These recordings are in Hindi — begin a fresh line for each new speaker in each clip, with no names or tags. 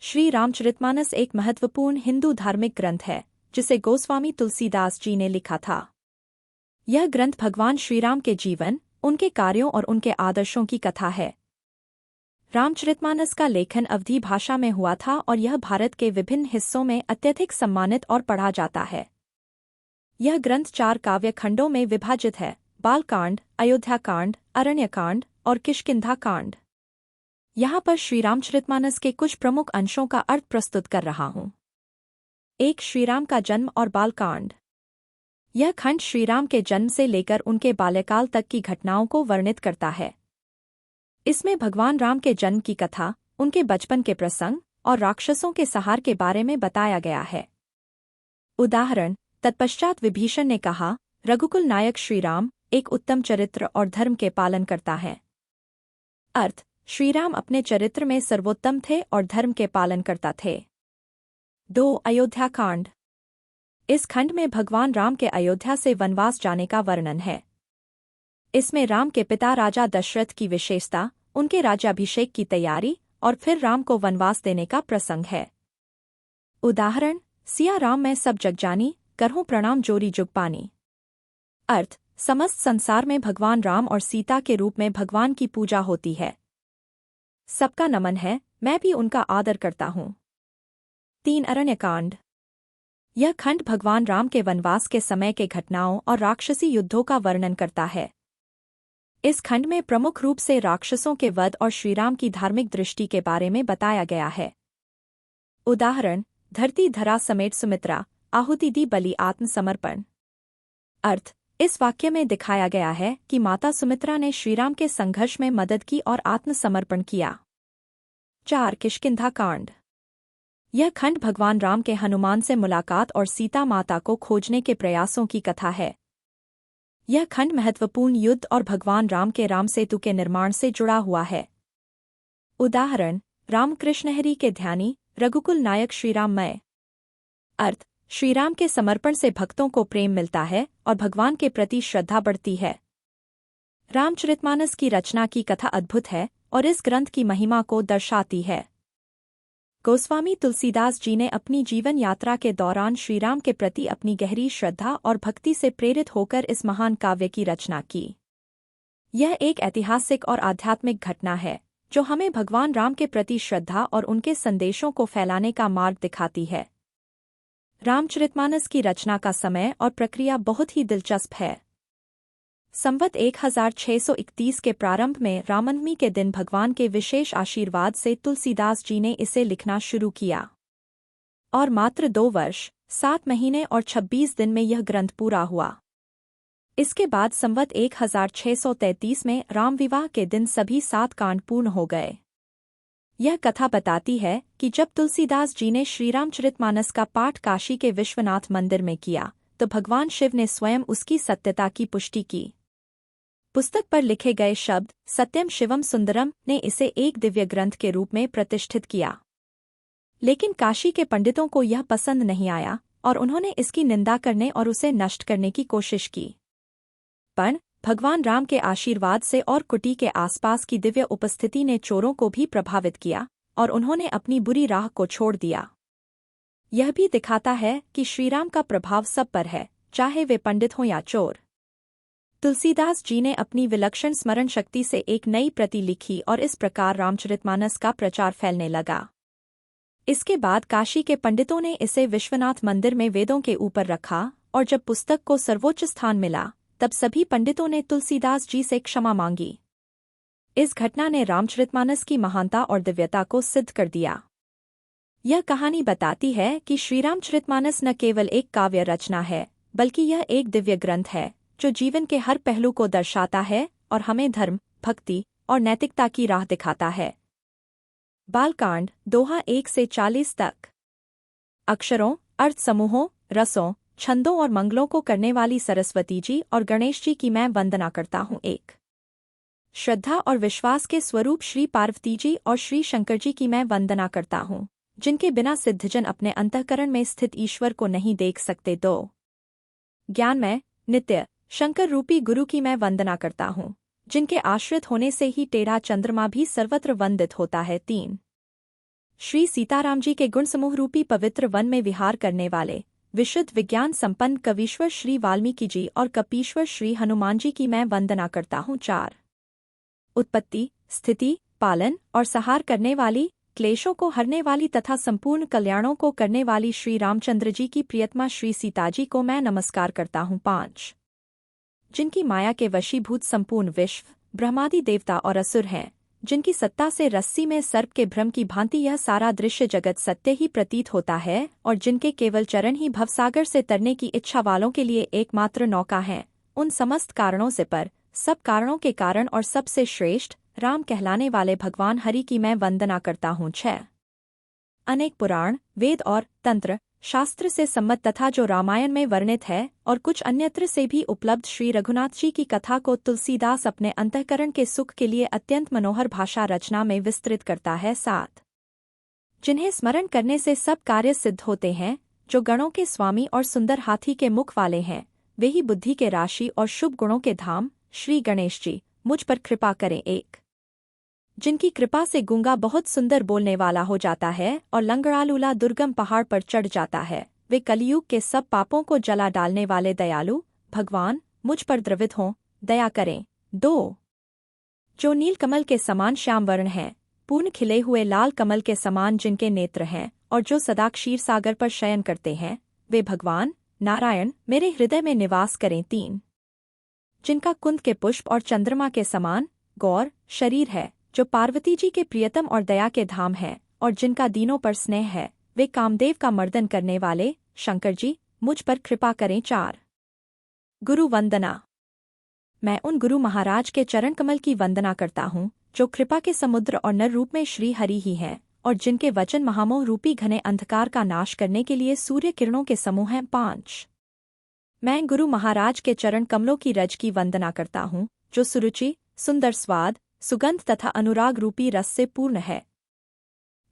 श्री रामचरितमानस एक महत्वपूर्ण हिंदू धार्मिक ग्रंथ है जिसे गोस्वामी तुलसीदास जी ने लिखा था। यह ग्रंथ भगवान श्रीराम के जीवन, उनके कार्यों और उनके आदर्शों की कथा है। रामचरितमानस का लेखन अवधी भाषा में हुआ था और यह भारत के विभिन्न हिस्सों में अत्यधिक सम्मानित और पढ़ा जाता है। यह ग्रंथ 4 काव्य खंडों में विभाजित है: बालकांड, अयोध्याकांड, अरण्यकांड और किष्किंधा कांड। यहाँ पर श्री रामचरितमानस के कुछ प्रमुख अंशों का अर्थ प्रस्तुत कर रहा हूँ। 1. श्रीराम का जन्म और बालकांड। यह खंड श्रीराम के जन्म से लेकर उनके बाल्यकाल तक की घटनाओं को वर्णित करता है। इसमें भगवान राम के जन्म की कथा, उनके बचपन के प्रसंग और राक्षसों के संहार के बारे में बताया गया है। उदाहरण: तत्पश्चात विभीषण ने कहा, रघुकुल नायक श्रीराम एक उत्तम चरित्र और धर्म के पालन करता है। अर्थ: श्रीराम अपने चरित्र में सर्वोत्तम थे और धर्म के पालन करता थे। 2. अयोध्याकांड। इस खंड में भगवान राम के अयोध्या से वनवास जाने का वर्णन है। इसमें राम के पिता राजा दशरथ की विशेषता, उनके राज्याभिषेक की तैयारी और फिर राम को वनवास देने का प्रसंग है। उदाहरण: सिया राम मैं सब जग जानी, करहूं प्रणाम जोरी जुग पानी। अर्थ: समस्त संसार में भगवान राम और सीता के रूप में भगवान की पूजा होती है। सबका नमन है, मैं भी उनका आदर करता हूँ। 3. अरण्यकांड। यह खंड भगवान राम के वनवास के समय के घटनाओं और राक्षसी युद्धों का वर्णन करता है। इस खंड में प्रमुख रूप से राक्षसों के वध और श्रीराम की धार्मिक दृष्टि के बारे में बताया गया है। उदाहरण: धरती धरा समेत सुमित्रा, आहुति दी बलि आत्मसमर्पण। अर्थ: इस वाक्य में दिखाया गया है कि माता सुमित्रा ने श्रीराम के संघर्ष में मदद की और आत्मसमर्पण किया। 4. किष्किंधा कांड। यह खंड भगवान राम के हनुमान से मुलाकात और सीता माता को खोजने के प्रयासों की कथा है। यह खंड महत्वपूर्ण युद्ध और भगवान राम के राम सेतु के निर्माण से जुड़ा हुआ है। उदाहरण: रामकृष्णहरि के ध्यानी, रघुकुल नायक श्रीराममय। अर्थ: श्रीराम के समर्पण से भक्तों को प्रेम मिलता है और भगवान के प्रति श्रद्धा बढ़ती है। रामचरितमानस की रचना की कथा अद्भुत है और इस ग्रंथ की महिमा को दर्शाती है। गोस्वामी तुलसीदास जी ने अपनी जीवन यात्रा के दौरान श्रीराम के प्रति अपनी गहरी श्रद्धा और भक्ति से प्रेरित होकर इस महान काव्य की रचना की। यह एक ऐतिहासिक और आध्यात्मिक घटना है जो हमें भगवान राम के प्रति श्रद्धा और उनके संदेशों को फैलाने का मार्ग दिखाती है। रामचरितमानस की रचना का समय और प्रक्रिया बहुत ही दिलचस्प है। संवत 1631 के प्रारंभ में रामनवमी के दिन भगवान के विशेष आशीर्वाद से तुलसीदास जी ने इसे लिखना शुरू किया और मात्र 2 वर्ष, 7 महीने और 26 दिन में यह ग्रंथ पूरा हुआ। इसके बाद संवत 1633 में राम विवाह के दिन सभी 7 कांड पूर्ण हो गए। यह कथा बताती है कि जब तुलसीदास जी ने श्रीरामचरितमानस का पाठ काशी के विश्वनाथ मंदिर में किया तो भगवान शिव ने स्वयं उसकी सत्यता की पुष्टि की। पुस्तक पर लिखे गए शब्द सत्यम शिवम सुंदरम ने इसे एक दिव्य ग्रंथ के रूप में प्रतिष्ठित किया। लेकिन काशी के पंडितों को यह पसंद नहीं आया और उन्होंने इसकी निंदा करने और उसे नष्ट करने की कोशिश की। पर भगवान राम के आशीर्वाद से और कुटी के आसपास की दिव्य उपस्थिति ने चोरों को भी प्रभावित किया और उन्होंने अपनी बुरी राह को छोड़ दिया। यह भी दिखाता है कि श्रीराम का प्रभाव सब पर है, चाहे वे पंडित हों या चोर। तुलसीदास जी ने अपनी विलक्षण स्मरण शक्ति से एक नई प्रति लिखी और इस प्रकार रामचरितमानस का प्रचार फैलने लगा। इसके बाद काशी के पंडितों ने इसे विश्वनाथ मंदिर में वेदों के ऊपर रखा और जब पुस्तक को सर्वोच्च स्थान मिला तब सभी पंडितों ने तुलसीदास जी से क्षमा मांगी। इस घटना ने रामचरितमानस की महानता और दिव्यता को सिद्ध कर दिया। यह कहानी बताती है कि श्रीरामचरितमानस न केवल एक काव्य रचना है बल्कि यह एक दिव्य ग्रंथ है जो जीवन के हर पहलू को दर्शाता है और हमें धर्म, भक्ति और नैतिकता की राह दिखाता है। बालकांड, दोहा 1 से 40 तक। अक्षरों, अर्थ समूहों, रसों, छंदों और मंगलों को करने वाली सरस्वती जी और गणेश जी की मैं वंदना करता हूँ। 1. श्रद्धा और विश्वास के स्वरूप श्री पार्वती जी और श्री शंकर जी की मैं वंदना करता हूँ, जिनके बिना सिद्धजन अपने अंतःकरण में स्थित ईश्वर को नहीं देख सकते। 2. ज्ञानमय, नित्य, शंकर रूपी गुरु की मैं वंदना करता हूँ, जिनके आश्रित होने से ही टेढ़ा चंद्रमा भी सर्वत्र वंदित होता है। 3. श्री सीताराम जी के गुण समूह रूपी पवित्र वन में विहार करने वाले विशुद्ध विज्ञान संपन्न कवीश्वर श्री वाल्मीकि जी और कपीश्वर श्री हनुमान जी की मैं वंदना करता हूँ। 4 उत्पत्ति, स्थिति, पालन और सहार करने वाली, क्लेशों को हरने वाली तथा संपूर्ण कल्याणों को करने वाली श्री रामचंद्र जी की प्रियतमा श्री सीता जी को मैं नमस्कार करता हूँ। 5 जिनकी माया के वशीभूत संपूर्ण विश्व, ब्रह्मादि देवता और असुर हैं, जिनकी सत्ता से रस्सी में सर्प के भ्रम की भांति यह सारा दृश्य जगत सत्य ही प्रतीत होता है और जिनके केवल चरण ही भवसागर से तरने की इच्छा वालों के लिए एकमात्र नौका हैं, उन समस्त कारणों से पर, सब कारणों के कारण और सबसे श्रेष्ठ राम कहलाने वाले भगवान हरि की मैं वंदना करता हूँ। 6 अनेक पुराण, वेद और तंत्र शास्त्र से सम्मत तथा जो रामायण में वर्णित है और कुछ अन्यत्र से भी उपलब्ध श्री रघुनाथ जी की कथा को तुलसीदास अपने अंतःकरण के सुख के लिए अत्यंत मनोहर भाषा रचना में विस्तृत करता है। 7 जिन्हें स्मरण करने से सब कार्य सिद्ध होते हैं, जो गणों के स्वामी और सुंदर हाथी के मुख वाले हैं, वे ही बुद्धि के राशि और शुभ गुणों के धाम श्री गणेश जी मुझ पर कृपा करें। 1 जिनकी कृपा से गूंगा बहुत सुंदर बोलने वाला हो जाता है और लंगड़ालूला दुर्गम पहाड़ पर चढ़ जाता है, वे कलयुग के सब पापों को जला डालने वाले दयालु भगवान मुझ पर द्रवित हों, दया करें। 2 जो नील कमल के समान श्याम वर्ण हैं, पूर्ण खिले हुए लाल कमल के समान जिनके नेत्र हैं और जो सदा क्षीर सागर पर शयन करते हैं, वे भगवान नारायण मेरे हृदय में निवास करें। 3 जिनका कुंद के पुष्प और चंद्रमा के समान गौर शरीर है, जो पार्वती जी के प्रियतम और दया के धाम है और जिनका दीनों पर स्नेह है, वे कामदेव का मर्दन करने वाले शंकर जी मुझ पर कृपा करें। 4 गुरु वंदना। मैं उन गुरु महाराज के चरण कमल की वंदना करता हूँ जो कृपा के समुद्र और नर रूप में श्री हरि ही हैं और जिनके वचन महामोह रूपी घने अंधकार का नाश करने के लिए सूर्य किरणों के समूह हैं। 5 मैं गुरु महाराज के चरण कमलों की रज की वंदना करता हूँ जो सुरुचि, सुंदर स्वाद, सुगंध तथा अनुराग रूपी रस से पूर्ण है।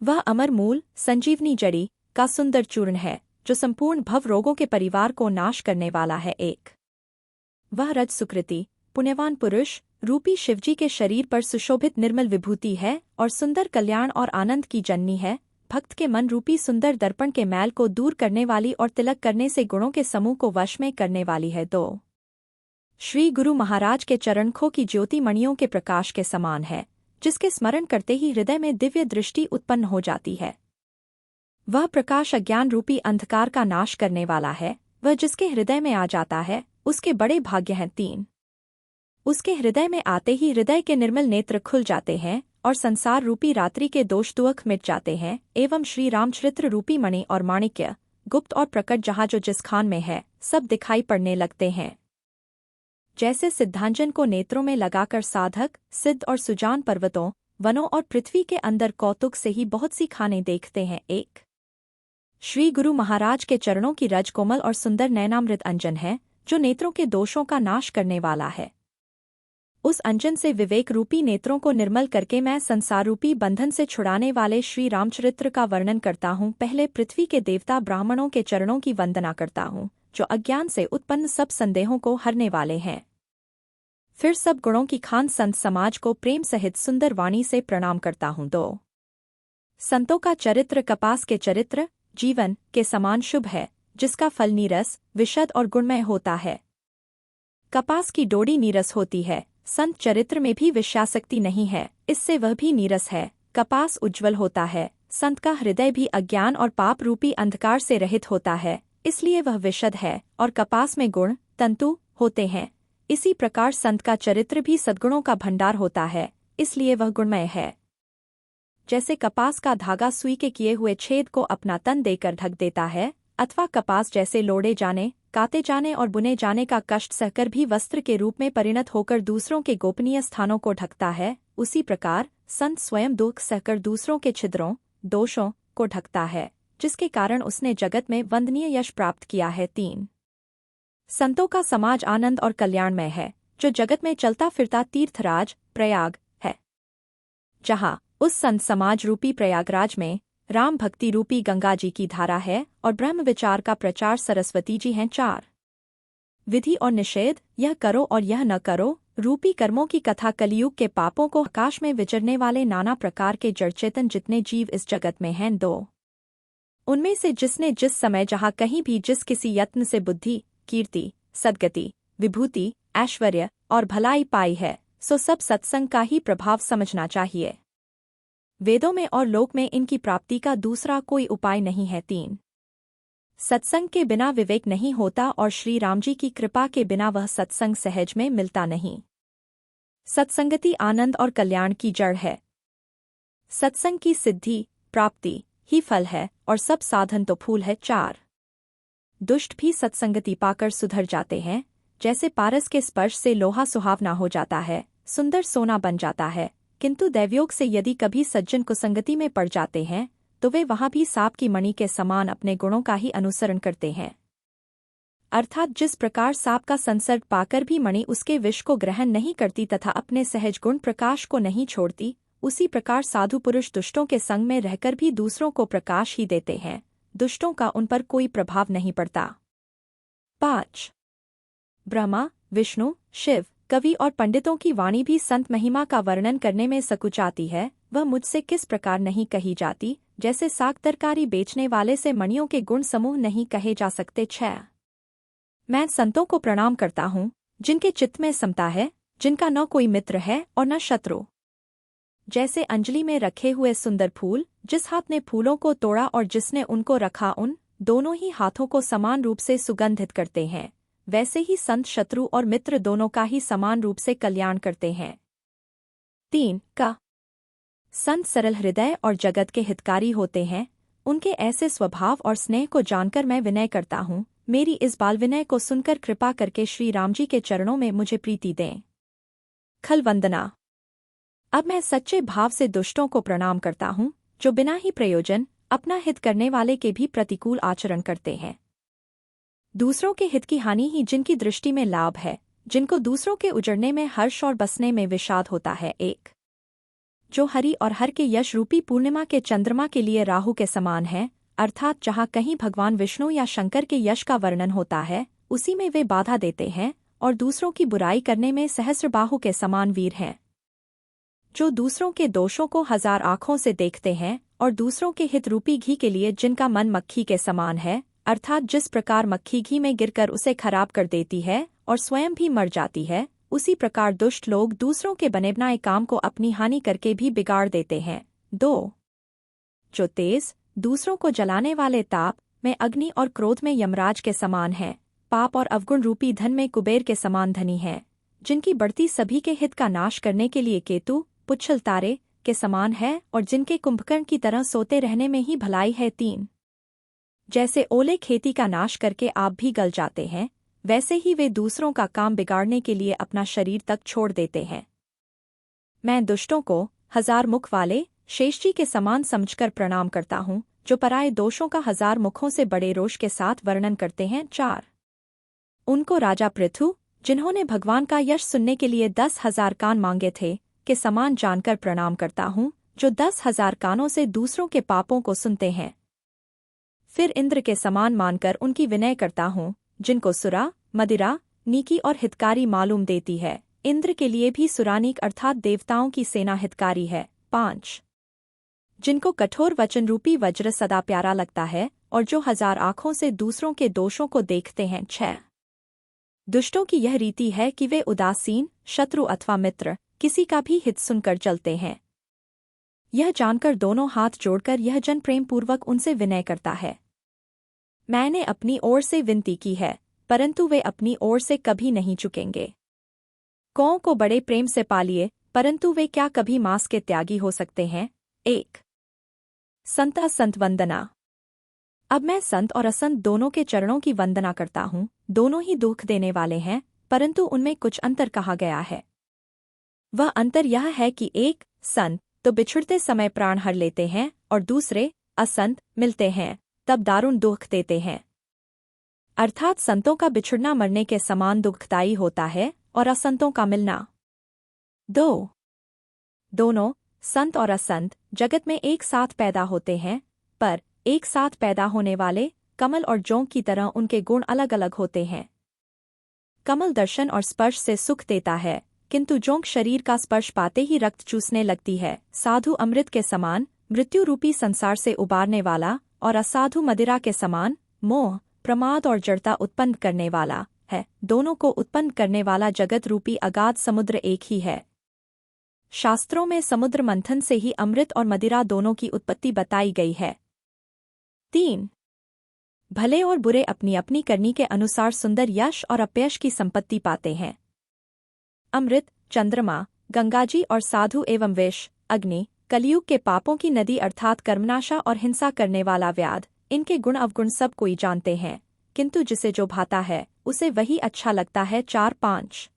वह अमर मूल संजीवनी जड़ी का सुंदर चूर्ण है जो संपूर्ण भव रोगों के परिवार को नाश करने वाला है। 1 वह रज सुकृति पुण्यवान पुरुष रूपी शिवजी के शरीर पर सुशोभित निर्मल विभूति है और सुंदर कल्याण और आनंद की जननी है, भक्त के मन रूपी सुंदर दर्पण के मैल को दूर करने वाली और तिलक करने से गुणों के समूह को वश में करने वाली है। 2 श्री गुरु महाराज के चरणखों की ज्योति मणियों के प्रकाश के समान है, जिसके स्मरण करते ही हृदय में दिव्य दृष्टि उत्पन्न हो जाती है। वह प्रकाश अज्ञान रूपी अंधकार का नाश करने वाला है, वह जिसके हृदय में आ जाता है उसके बड़े भाग्य हैं। 3 उसके हृदय में आते ही हृदय के निर्मल नेत्र खुल जाते हैं और संसार रूपी रात्रि के दोष दुख मिट जाते हैं एवं श्री रामचरित्र रूपी मणि और माणिक्य गुप्त और प्रकट जहाँ जो जिस खान में है सब दिखाई पड़ने लगते हैं। जैसे सिद्धांजन को नेत्रों में लगाकर साधक सिद्ध और सुजान पर्वतों, वनों और पृथ्वी के अंदर कौतुक से ही बहुत सी खाने देखते हैं। 1 श्री गुरु महाराज के चरणों की रज कोमल और सुंदर नयनामृत अंजन है जो नेत्रों के दोषों का नाश करने वाला है। उस अंजन से विवेक रूपी नेत्रों को निर्मल करके मैं संसार रूपी बंधन से छुड़ाने वाले श्री रामचरित्र का वर्णन करता हूँ। पहले पृथ्वी के देवता ब्राह्मणों के चरणों की वंदना करता हूँ जो अज्ञान से उत्पन्न सब संदेहों को हरने वाले हैं। फिर सब गुणों की खान संत समाज को प्रेम सहित सुंदर वाणी से प्रणाम करता हूँ। 2 संतों का चरित्र कपास के चरित्र जीवन के समान शुभ है, जिसका फल नीरस विशद और गुणमय होता है। कपास की डोरी नीरस होती है, संत चरित्र में भी विषयासक्ति नहीं है, इससे वह भी नीरस है। कपास उज्ज्वल होता है, संत का हृदय भी अज्ञान और पाप रूपी अंधकार से रहित होता है, इसलिए वह विशद है और कपास में गुण तंतु होते हैं। इसी प्रकार संत का चरित्र भी सद्गुणों का भंडार होता है, इसलिए वह गुणमय है। जैसे कपास का धागा सुई के किए हुए छेद को अपना तन देकर ढक देता है, अथवा कपास जैसे लोड़े जाने, काते जाने और बुने जाने का कष्ट सहकर भी वस्त्र के रूप में परिणत होकर दूसरों के गोपनीय स्थानों को ढकता है, उसी प्रकार संत स्वयं दुख सहकर दूसरों के छिद्रों दोषों को ढकता है, जिसके कारण उसने जगत में वंदनीय यश प्राप्त किया है। 3 संतों का समाज आनंद और कल्याणमय है, जो जगत में चलता फिरता तीर्थराज प्रयाग है। जहाँ उस संत समाज रूपी प्रयागराज में राम भक्ति रूपी गंगा जी की धारा है और ब्रह्म विचार का प्रचार सरस्वती जी हैं। 4 विधि और निषेध, यह करो और यह न करो रूपी कर्मों की कथा कलयुग के पापों को आकाश में विचरने वाले नाना प्रकार के जड़चेतन जितने जीव इस जगत में हैं दो उनमें से जिसने जिस समय जहाँ कहीं भी जिस किसी यत्न से बुद्धि कीर्ति सद्गति विभूति ऐश्वर्य और भलाई पाई है सो सब सत्संग का ही प्रभाव समझना चाहिए। वेदों में और लोक में इनकी प्राप्ति का दूसरा कोई उपाय नहीं है। 3 सत्संग के बिना विवेक नहीं होता और श्री राम जी की कृपा के बिना वह सत्संग सहज में मिलता नहीं। सत्संगति आनंद और कल्याण की जड़ है। सत्संग की सिद्धि प्राप्ति ही फल है और सब साधन तो फूल है। 4 दुष्ट भी सत्संगति पाकर सुधर जाते हैं, जैसे पारस के स्पर्श से लोहा सुहावना हो जाता है, सुंदर सोना बन जाता है, किंतु दैवयोग से यदि कभी सज्जन कुसंगति में पड़ जाते हैं तो वे वहां भी सांप की मणि के समान अपने गुणों का ही अनुसरण करते हैं। अर्थात जिस प्रकार सांप का संसर्ग पाकर भी मणि उसके विष को ग्रहण नहीं करती तथा अपने सहज गुण प्रकाश को नहीं छोड़ती, उसी प्रकार साधु पुरुष दुष्टों के संग में रहकर भी दूसरों को प्रकाश ही देते हैं, दुष्टों का उन पर कोई प्रभाव नहीं पड़ता। 5 ब्रह्मा विष्णु शिव कवि और पंडितों की वाणी भी संत महिमा का वर्णन करने में सकुचाती है, वह मुझसे किस प्रकार नहीं कही जाती, जैसे साग तरकारी बेचने वाले से मणियों के गुण समूह नहीं कहे जा सकते। 6 मैं संतों को प्रणाम करता हूँ जिनके चित्त में समता है, जिनका न कोई मित्र है और न शत्रु। जैसे अंजलि में रखे हुए सुंदर फूल, जिस हाथ ने फूलों को तोड़ा और जिसने उनको रखा उन दोनों ही हाथों को समान रूप से सुगंधित करते हैं, वैसे ही संत शत्रु और मित्र दोनों का ही समान रूप से कल्याण करते हैं। 3 का संत सरल हृदय और जगत के हितकारी होते हैं, उनके ऐसे स्वभाव और स्नेह को जानकर मैं विनय करता हूँ, मेरी इस बाल विनय को सुनकर कृपा करके श्री राम जी के चरणों में मुझे प्रीति दें। खल वंदना। अब मैं सच्चे भाव से दुष्टों को प्रणाम करता हूँ, जो बिना ही प्रयोजन अपना हित करने वाले के भी प्रतिकूल आचरण करते हैं। दूसरों के हित की हानि ही जिनकी दृष्टि में लाभ है, जिनको दूसरों के उजड़ने में हर्ष और बसने में विषाद होता है। 1 जो हरि और हर के यश रूपी पूर्णिमा के चंद्रमा के लिए राहु के समान है, अर्थात जहाँ कहीं भगवान विष्णु या शंकर के यश का वर्णन होता है उसी में वे बाधा देते हैं और दूसरों की बुराई करने में सहस्रबाहु के समान वीर हैं। जो दूसरों के दोषों को 1000 आँखों से देखते हैं और दूसरों के हित रूपी घी के लिए जिनका मन मक्खी के समान है, अर्थात जिस प्रकार मक्खी घी में गिरकर उसे खराब कर देती है और स्वयं भी मर जाती है, उसी प्रकार दुष्ट लोग दूसरों के बने बनाए काम को अपनी हानि करके भी बिगाड़ देते हैं। 2 जो तेज दूसरों को जलाने वाले ताप में अग्नि और क्रोध में यमराज के समान है, पाप और अवगुण रूपी धन में कुबेर के समान धनी है, जिनकी बढ़ती सभी के हित का नाश करने के लिए केतु पुच्छल तारे के समान है और जिनके कुंभकर्ण की तरह सोते रहने में ही भलाई है। 3 जैसे ओले खेती का नाश करके आप भी गल जाते हैं, वैसे ही वे दूसरों का काम बिगाड़ने के लिए अपना शरीर तक छोड़ देते हैं। मैं दुष्टों को 1000 मुख वाले शेषजी के समान समझकर प्रणाम करता हूँ, जो पराये दोषों का 1000 मुखों से बड़े रोष के साथ वर्णन करते हैं। 4 उनको राजा पृथु, जिन्होंने भगवान का यश सुनने के लिए 10,000 कान मांगे थे, के समान जानकर प्रणाम करता हूँ, जो 10,000 कानों से दूसरों के पापों को सुनते हैं। फिर इंद्र के समान मानकर उनकी विनय करता हूँ, जिनको सुरा मदिरा नीकी और हितकारी मालूम देती है। इंद्र के लिए भी सुरानीक अर्थात देवताओं की सेना हितकारी है। 5 जिनको कठोर वचन रूपी वज्र सदा प्यारा लगता है और जो 1000 आँखों से दूसरों के दोषों को देखते हैं। 6 दुष्टों की यह रीति है कि वे उदासीन शत्रु अथवा मित्र किसी का भी हित सुनकर चलते हैं। यह जानकर दोनों हाथ जोड़कर यह जन प्रेम पूर्वक उनसे विनय करता है। मैंने अपनी ओर से विनती की है, परंतु वे अपनी ओर से कभी नहीं चुकेंगे। कौओं को बड़े प्रेम से पालिए, परंतु वे क्या कभी मांस के त्यागी हो सकते हैं। 1 संत असंत वंदना। अब मैं संत और असंत दोनों के चरणों की वंदना करता हूँ। दोनों ही दुख देने वाले हैं, परंतु उनमें कुछ अंतर कहा गया है। वह अंतर यह है कि एक संत तो बिछुड़ते समय प्राण हर लेते हैं और दूसरे असंत मिलते हैं तब दारुण दुख देते हैं। अर्थात संतों का बिछुड़ना मरने के समान दुखदायी होता है और असंतों का मिलना। 2 दोनों संत और असंत जगत में एक साथ पैदा होते हैं, पर एक साथ पैदा होने वाले कमल और जौं की तरह उनके गुण अलग अलग होते हैं। कमल दर्शन और स्पर्श से सुख देता है, किंतु जोंक शरीर का स्पर्श पाते ही रक्त चूसने लगती है। साधु अमृत के समान, मृत्यु रूपी संसार से उबारने वाला, और असाधु मदिरा के समान, मोह, प्रमाद और जड़ता उत्पन्न करने वाला है। दोनों को उत्पन्न करने वाला जगत रूपी अगाध समुद्र एक ही है। शास्त्रों में समुद्र मंथन से ही अमृत और मदिरा दोनों की उत्पत्ति बताई गई है। 3. भले और बुरे अपनी अपनी करनी के अनुसार सुंदर यश और अपयश की संपत्ति पाते हैं। अमृत, चंद्रमा, गंगाजी और साधु एवं विष, अग्नि, कलयुग के पापों की नदी अर्थात कर्मनाशा और हिंसा करने वाला व्याध, इनके गुण अवगुण सब कोई जानते हैं, किंतु जिसे जो भाता है उसे वही अच्छा लगता है। 4-5.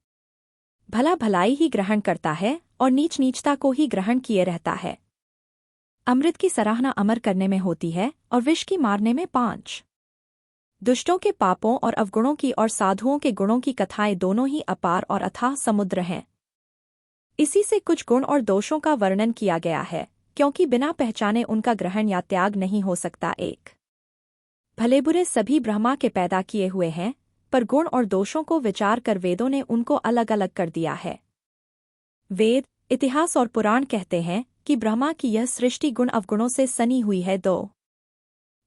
भला भलाई ही ग्रहण करता है और नीच नीचता को ही ग्रहण किए रहता है। अमृत की सराहना अमर करने में होती है और विष की मारने में। 5. दुष्टों के पापों और अवगुणों की और साधुओं के गुणों की कथाएं दोनों ही अपार और अथाह समुद्र हैं। इसी से कुछ गुण और दोषों का वर्णन किया गया है, क्योंकि बिना पहचाने उनका ग्रहण या त्याग नहीं हो सकता। 1. भले बुरे सभी ब्रह्मा के पैदा किए हुए हैं, पर गुण और दोषों को विचार कर वेदों ने उनको अलग अलग कर दिया है। वेद, इतिहास और पुराण कहते हैं कि ब्रह्मा की यह सृष्टि गुण अवगुणों से सनी हुई है। 2.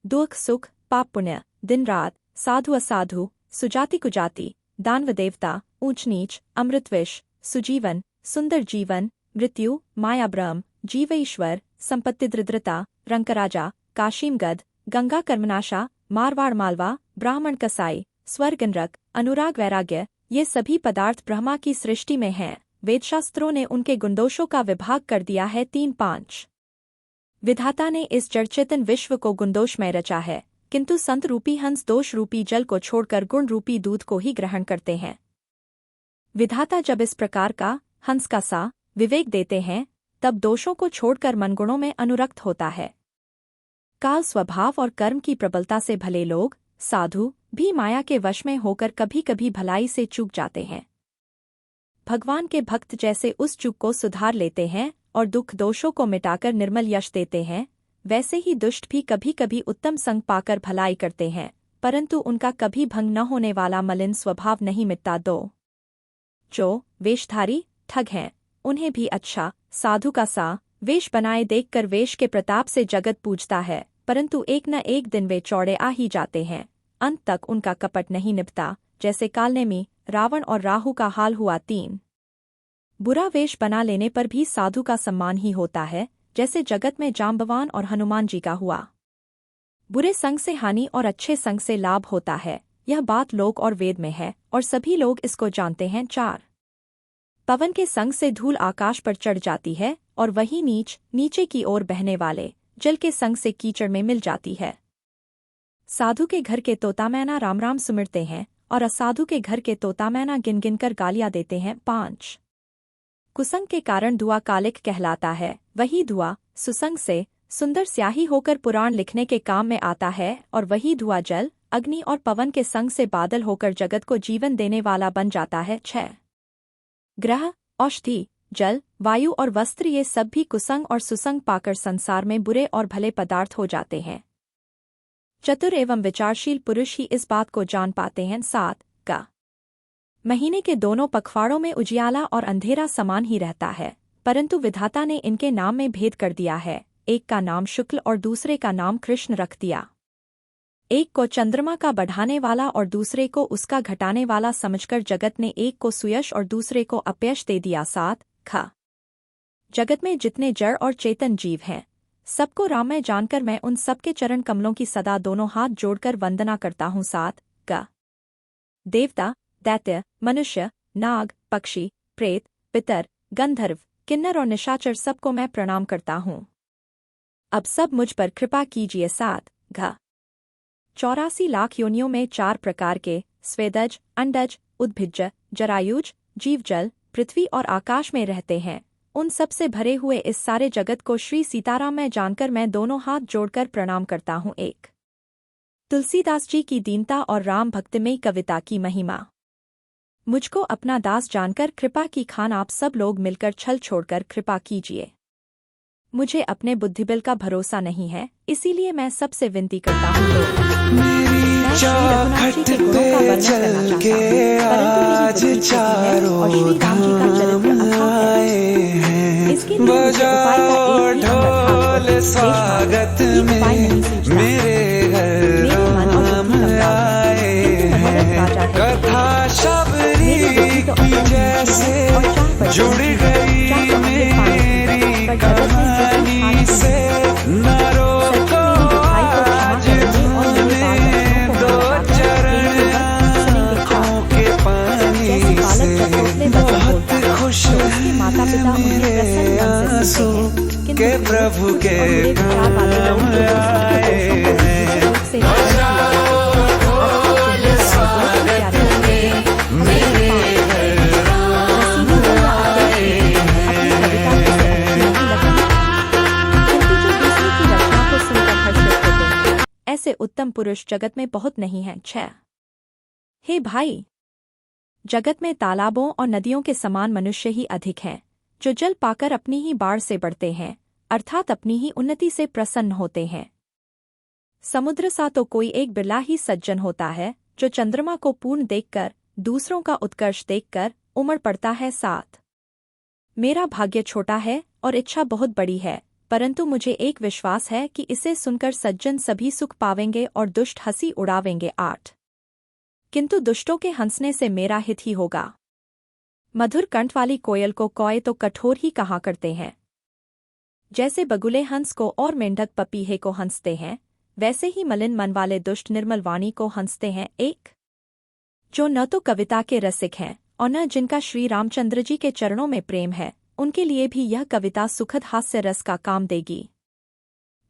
दुख सुख, पाप पुण्य, दिन रात, साधु असाधु, सुजाति कुजाति, दानव देवता, ऊंच नीच, अमृत विष, सुजीवन, सुंदर जीवन, मृत्यु, माया ब्रह्म, जीव ईश्वर, संपत्ति दृद्रता, रंकराजा, काशीम गद, गंगा कर्मनाशा, मारवाड़ मालवा, ब्राह्मण कसाई, स्वर्ग नरक, अनुराग वैराग्य, ये सभी पदार्थ ब्रह्मा की सृष्टि में हैं। वेदशास्त्रों ने उनके गुणदोषों का विभाग कर दिया है। 3-5. विधाता ने इस जड़चेतन विश्व को गुणदोष में रचा है, किंतु संत रूपी हंस दोष रूपी जल को छोड़कर गुण रूपी दूध को ही ग्रहण करते हैं। विधाता जब इस प्रकार का हंस का सा विवेक देते हैं, तब दोषों को छोड़कर मनगुणों में अनुरक्त होता है। काल स्वभाव और कर्म की प्रबलता से भले लोग, साधु भी माया के वश में होकर कभी कभी भलाई से चूक जाते हैं। भगवान के भक्त जैसे उस चूक को सुधार लेते हैं और दुख दोषों को मिटाकर निर्मल यश देते हैं, वैसे ही दुष्ट भी कभी कभी उत्तम संग पाकर भलाई करते हैं, परंतु उनका कभी भंग न होने वाला मलिन स्वभाव नहीं मिटता। 2. जो वेशधारी ठग हैं, उन्हें भी अच्छा साधु का सा वेश बनाए देखकर वेश के प्रताप से जगत पूजता है, परंतु एक न एक दिन वे चौड़े आ ही जाते हैं। अंत तक उनका कपट नहीं निपटा, जैसे कालनेमी, रावण और राहु का हाल हुआ। 3. बुरा वेश बना लेने पर भी साधु का सम्मान ही होता है, जैसे जगत में जाम्बवान और हनुमान जी का हुआ। बुरे संग से हानि और अच्छे संग से लाभ होता है, यह बात लोक और वेद में है और सभी लोग इसको जानते हैं। 4. पवन के संग से धूल आकाश पर चढ़ जाती है और वही नीचे की ओर बहने वाले जल के संग से कीचड़ में मिल जाती है। साधु के घर के तोता मैना राम राम सुमिरते हैं और असाधु के घर के तोता मैना गिन गिन कर गालियां देते हैं। 5. कुसंग के कारण धुआं कालिक कहलाता है, वही धुआं सुसंग से सुंदर स्याही होकर पुराण लिखने के काम में आता है, और वही धुआं जल, अग्नि और पवन के संग से बादल होकर जगत को जीवन देने वाला बन जाता है। 6. ग्रह, औषधि, जल, वायु और वस्त्र ये सब भी कुसंग और सुसंग पाकर संसार में बुरे और भले पदार्थ हो जाते हैं। चतुर एवं विचारशील पुरुष ही इस बात को जान पाते हैं। 7. का महीने के दोनों पखवाड़ों में उजियाला और अंधेरा समान ही रहता है, परंतु विधाता ने इनके नाम में भेद कर दिया है। एक का नाम शुक्ल और दूसरे का नाम कृष्ण रख दिया। एक को चंद्रमा का बढ़ाने वाला और दूसरे को उसका घटाने वाला समझकर जगत ने एक को सुयश और दूसरे को अपयश दे दिया। 7. खा जगत में जितने जड़ और चेतन जीव हैं, सबको राममय जानकर मैं उन सबके चरण कमलों की सदा दोनों हाथ जोड़कर वंदना करता हूँ। 7. ग देवता, दैत्य, मनुष्य, नाग, पक्षी, प्रेत, पितर, गंधर्व, किन्नर और निशाचर सबको मैं प्रणाम करता हूँ। अब सब मुझ पर कृपा कीजिए। 7. घ 84 लाख योनियों में 4 प्रकार के स्वेदज, अंडज, उद्भिज्ज, जरायुज, जीवजल, पृथ्वी और आकाश में रहते हैं। उन सब से भरे हुए इस सारे जगत को श्री सीताराम में जानकर मैं दोनों हाथ जोड़कर प्रणाम करता हूँ। 1. तुलसीदास जी की दीनता और राम भक्तिमयी कविता की महिमा। मुझको अपना दास जानकर कृपा की खान आप सब लोग मिलकर छल छोड़कर कृपा कीजिए। मुझे अपने बुद्धिबल का भरोसा नहीं है, इसीलिए मैं सबसे विनती करता हूँ। मैं श्री रघुनाथ जी के गुणों का वर्णन करना चाहता हूँ, परंतु मेरी बुद्धि छोटी है और श्री राम जी का चरित्र अथाह है। इसके लिए मुझे उपाय का एक भी अंग अर्थात स्वागत में उपाय नहीं सूझता। मेरे मन और बुद्धि कमजोर है, किंतु भगत राजा है। मेरी बुद्धि तो अपनी और चाह जुड़ गई मेरी कहानी से, न रोको आज तुम्हें दो चरण आँखों के पानी से। बहुत खुश माता पिता मेरे आंसू के प्रभु के काम आए हैं। ऐसे उत्तम पुरुष जगत में बहुत नहीं हैं। 6 हे भाई, जगत में तालाबों और नदियों के समान मनुष्य ही अधिक हैं, जो जल पाकर अपनी ही बाढ़ से बढ़ते हैं, अर्थात अपनी ही उन्नति से प्रसन्न होते हैं। समुद्र सा तो कोई एक बिरला ही सज्जन होता है, जो चंद्रमा को पूर्ण देखकर, दूसरों का उत्कर्ष देखकर उमड़ पड़ता है। 7 मेरा भाग्य छोटा है और इच्छा बहुत बड़ी है, परंतु मुझे एक विश्वास है कि इसे सुनकर सज्जन सभी सुख पावेंगे और दुष्ट हंसी उड़ावेंगे। 8 किंतु दुष्टों के हंसने से मेरा हित ही होगा। मधुर कंठ वाली कोयल को कौए तो कठोर ही कहा करते हैं। जैसे बगुले हंस को और मेंढक पपीहे को हंसते हैं, वैसे ही मलिन मन वाले दुष्ट निर्मल वाणी को हंसते हैं। 1 जो न तो कविता के रसिक हैं और न जिनका श्री रामचंद्र जी के चरणों में प्रेम है, उनके लिए भी यह कविता सुखद हास्य रस का काम देगी।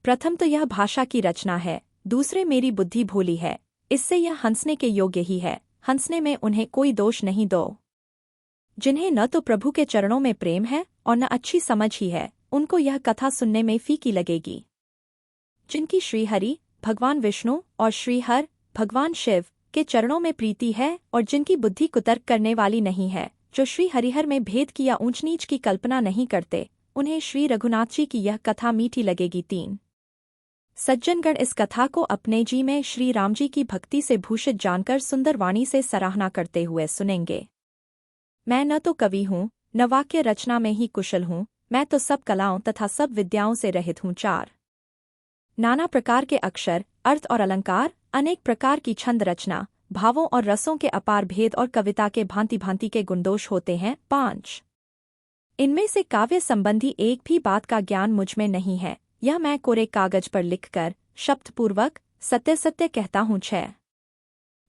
प्रथम तो यह भाषा की रचना है, दूसरे मेरी बुद्धि भोली है, इससे यह हंसने के योग्य ही है। हंसने में उन्हें कोई दोष नहीं दो। जिन्हें न तो प्रभु के चरणों में प्रेम है और न अच्छी समझ ही है, उनको यह कथा सुनने में फीकी लगेगी। जिनकी श्रीहरि भगवान विष्णु और श्रीहर भगवान शिव के चरणों में प्रीति है और जिनकी बुद्धि कुतर्क करने वाली नहीं है, जो श्री हरिहर में भेद की या ऊंच नीच की कल्पना नहीं करते, उन्हें श्री रघुनाथ जी की यह कथा मीठी लगेगी। 3 सज्जनगण इस कथा को अपने जी में श्री राम जी की भक्ति से भूषित जानकर सुंदर वाणी से सराहना करते हुए सुनेंगे। मैं न तो कवि हूँ, न वाक्य रचना में ही कुशल हूँ, मैं तो सब कलाओं तथा सब विद्याओं से रहित हूँ। 4 नाना प्रकार के अक्षर, अर्थ और अलंकार, अनेक प्रकार की छंद रचना, भावों और रसों के अपार भेद और कविता के भांति भांति के गुणदोष होते हैं। 5 इनमें से काव्य संबंधी एक भी बात का ज्ञान मुझ में नहीं है, यह मैं कोरे कागज पर लिखकर शब्दपूर्वक सत्य सत्य कहता हूँ। 6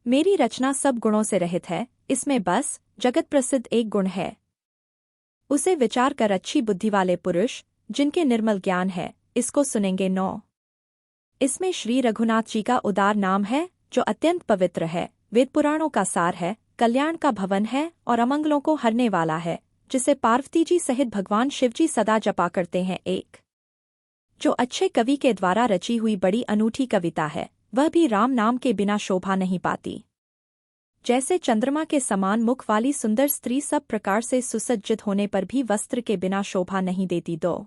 मेरी रचना सब गुणों से रहित है, इसमें बस जगत प्रसिद्ध एक गुण है, उसे विचार कर अच्छी बुद्धि वाले पुरुष जिनके निर्मल ज्ञान है, इसको सुनेंगे। 9 इसमें श्री रघुनाथ जी का उदार नाम है, जो अत्यंत पवित्र है, वेद पुराणों का सार है, कल्याण का भवन है और अमंगलों को हरने वाला है, जिसे पार्वती जी सहित भगवान शिवजी सदा जपा करते हैं। 1 जो अच्छे कवि के द्वारा रची हुई बड़ी अनूठी कविता है, वह भी राम नाम के बिना शोभा नहीं पाती। जैसे चंद्रमा के समान मुख वाली सुंदर स्त्री सब प्रकार से सुसज्जित होने पर भी वस्त्र के बिना शोभा नहीं देती। 2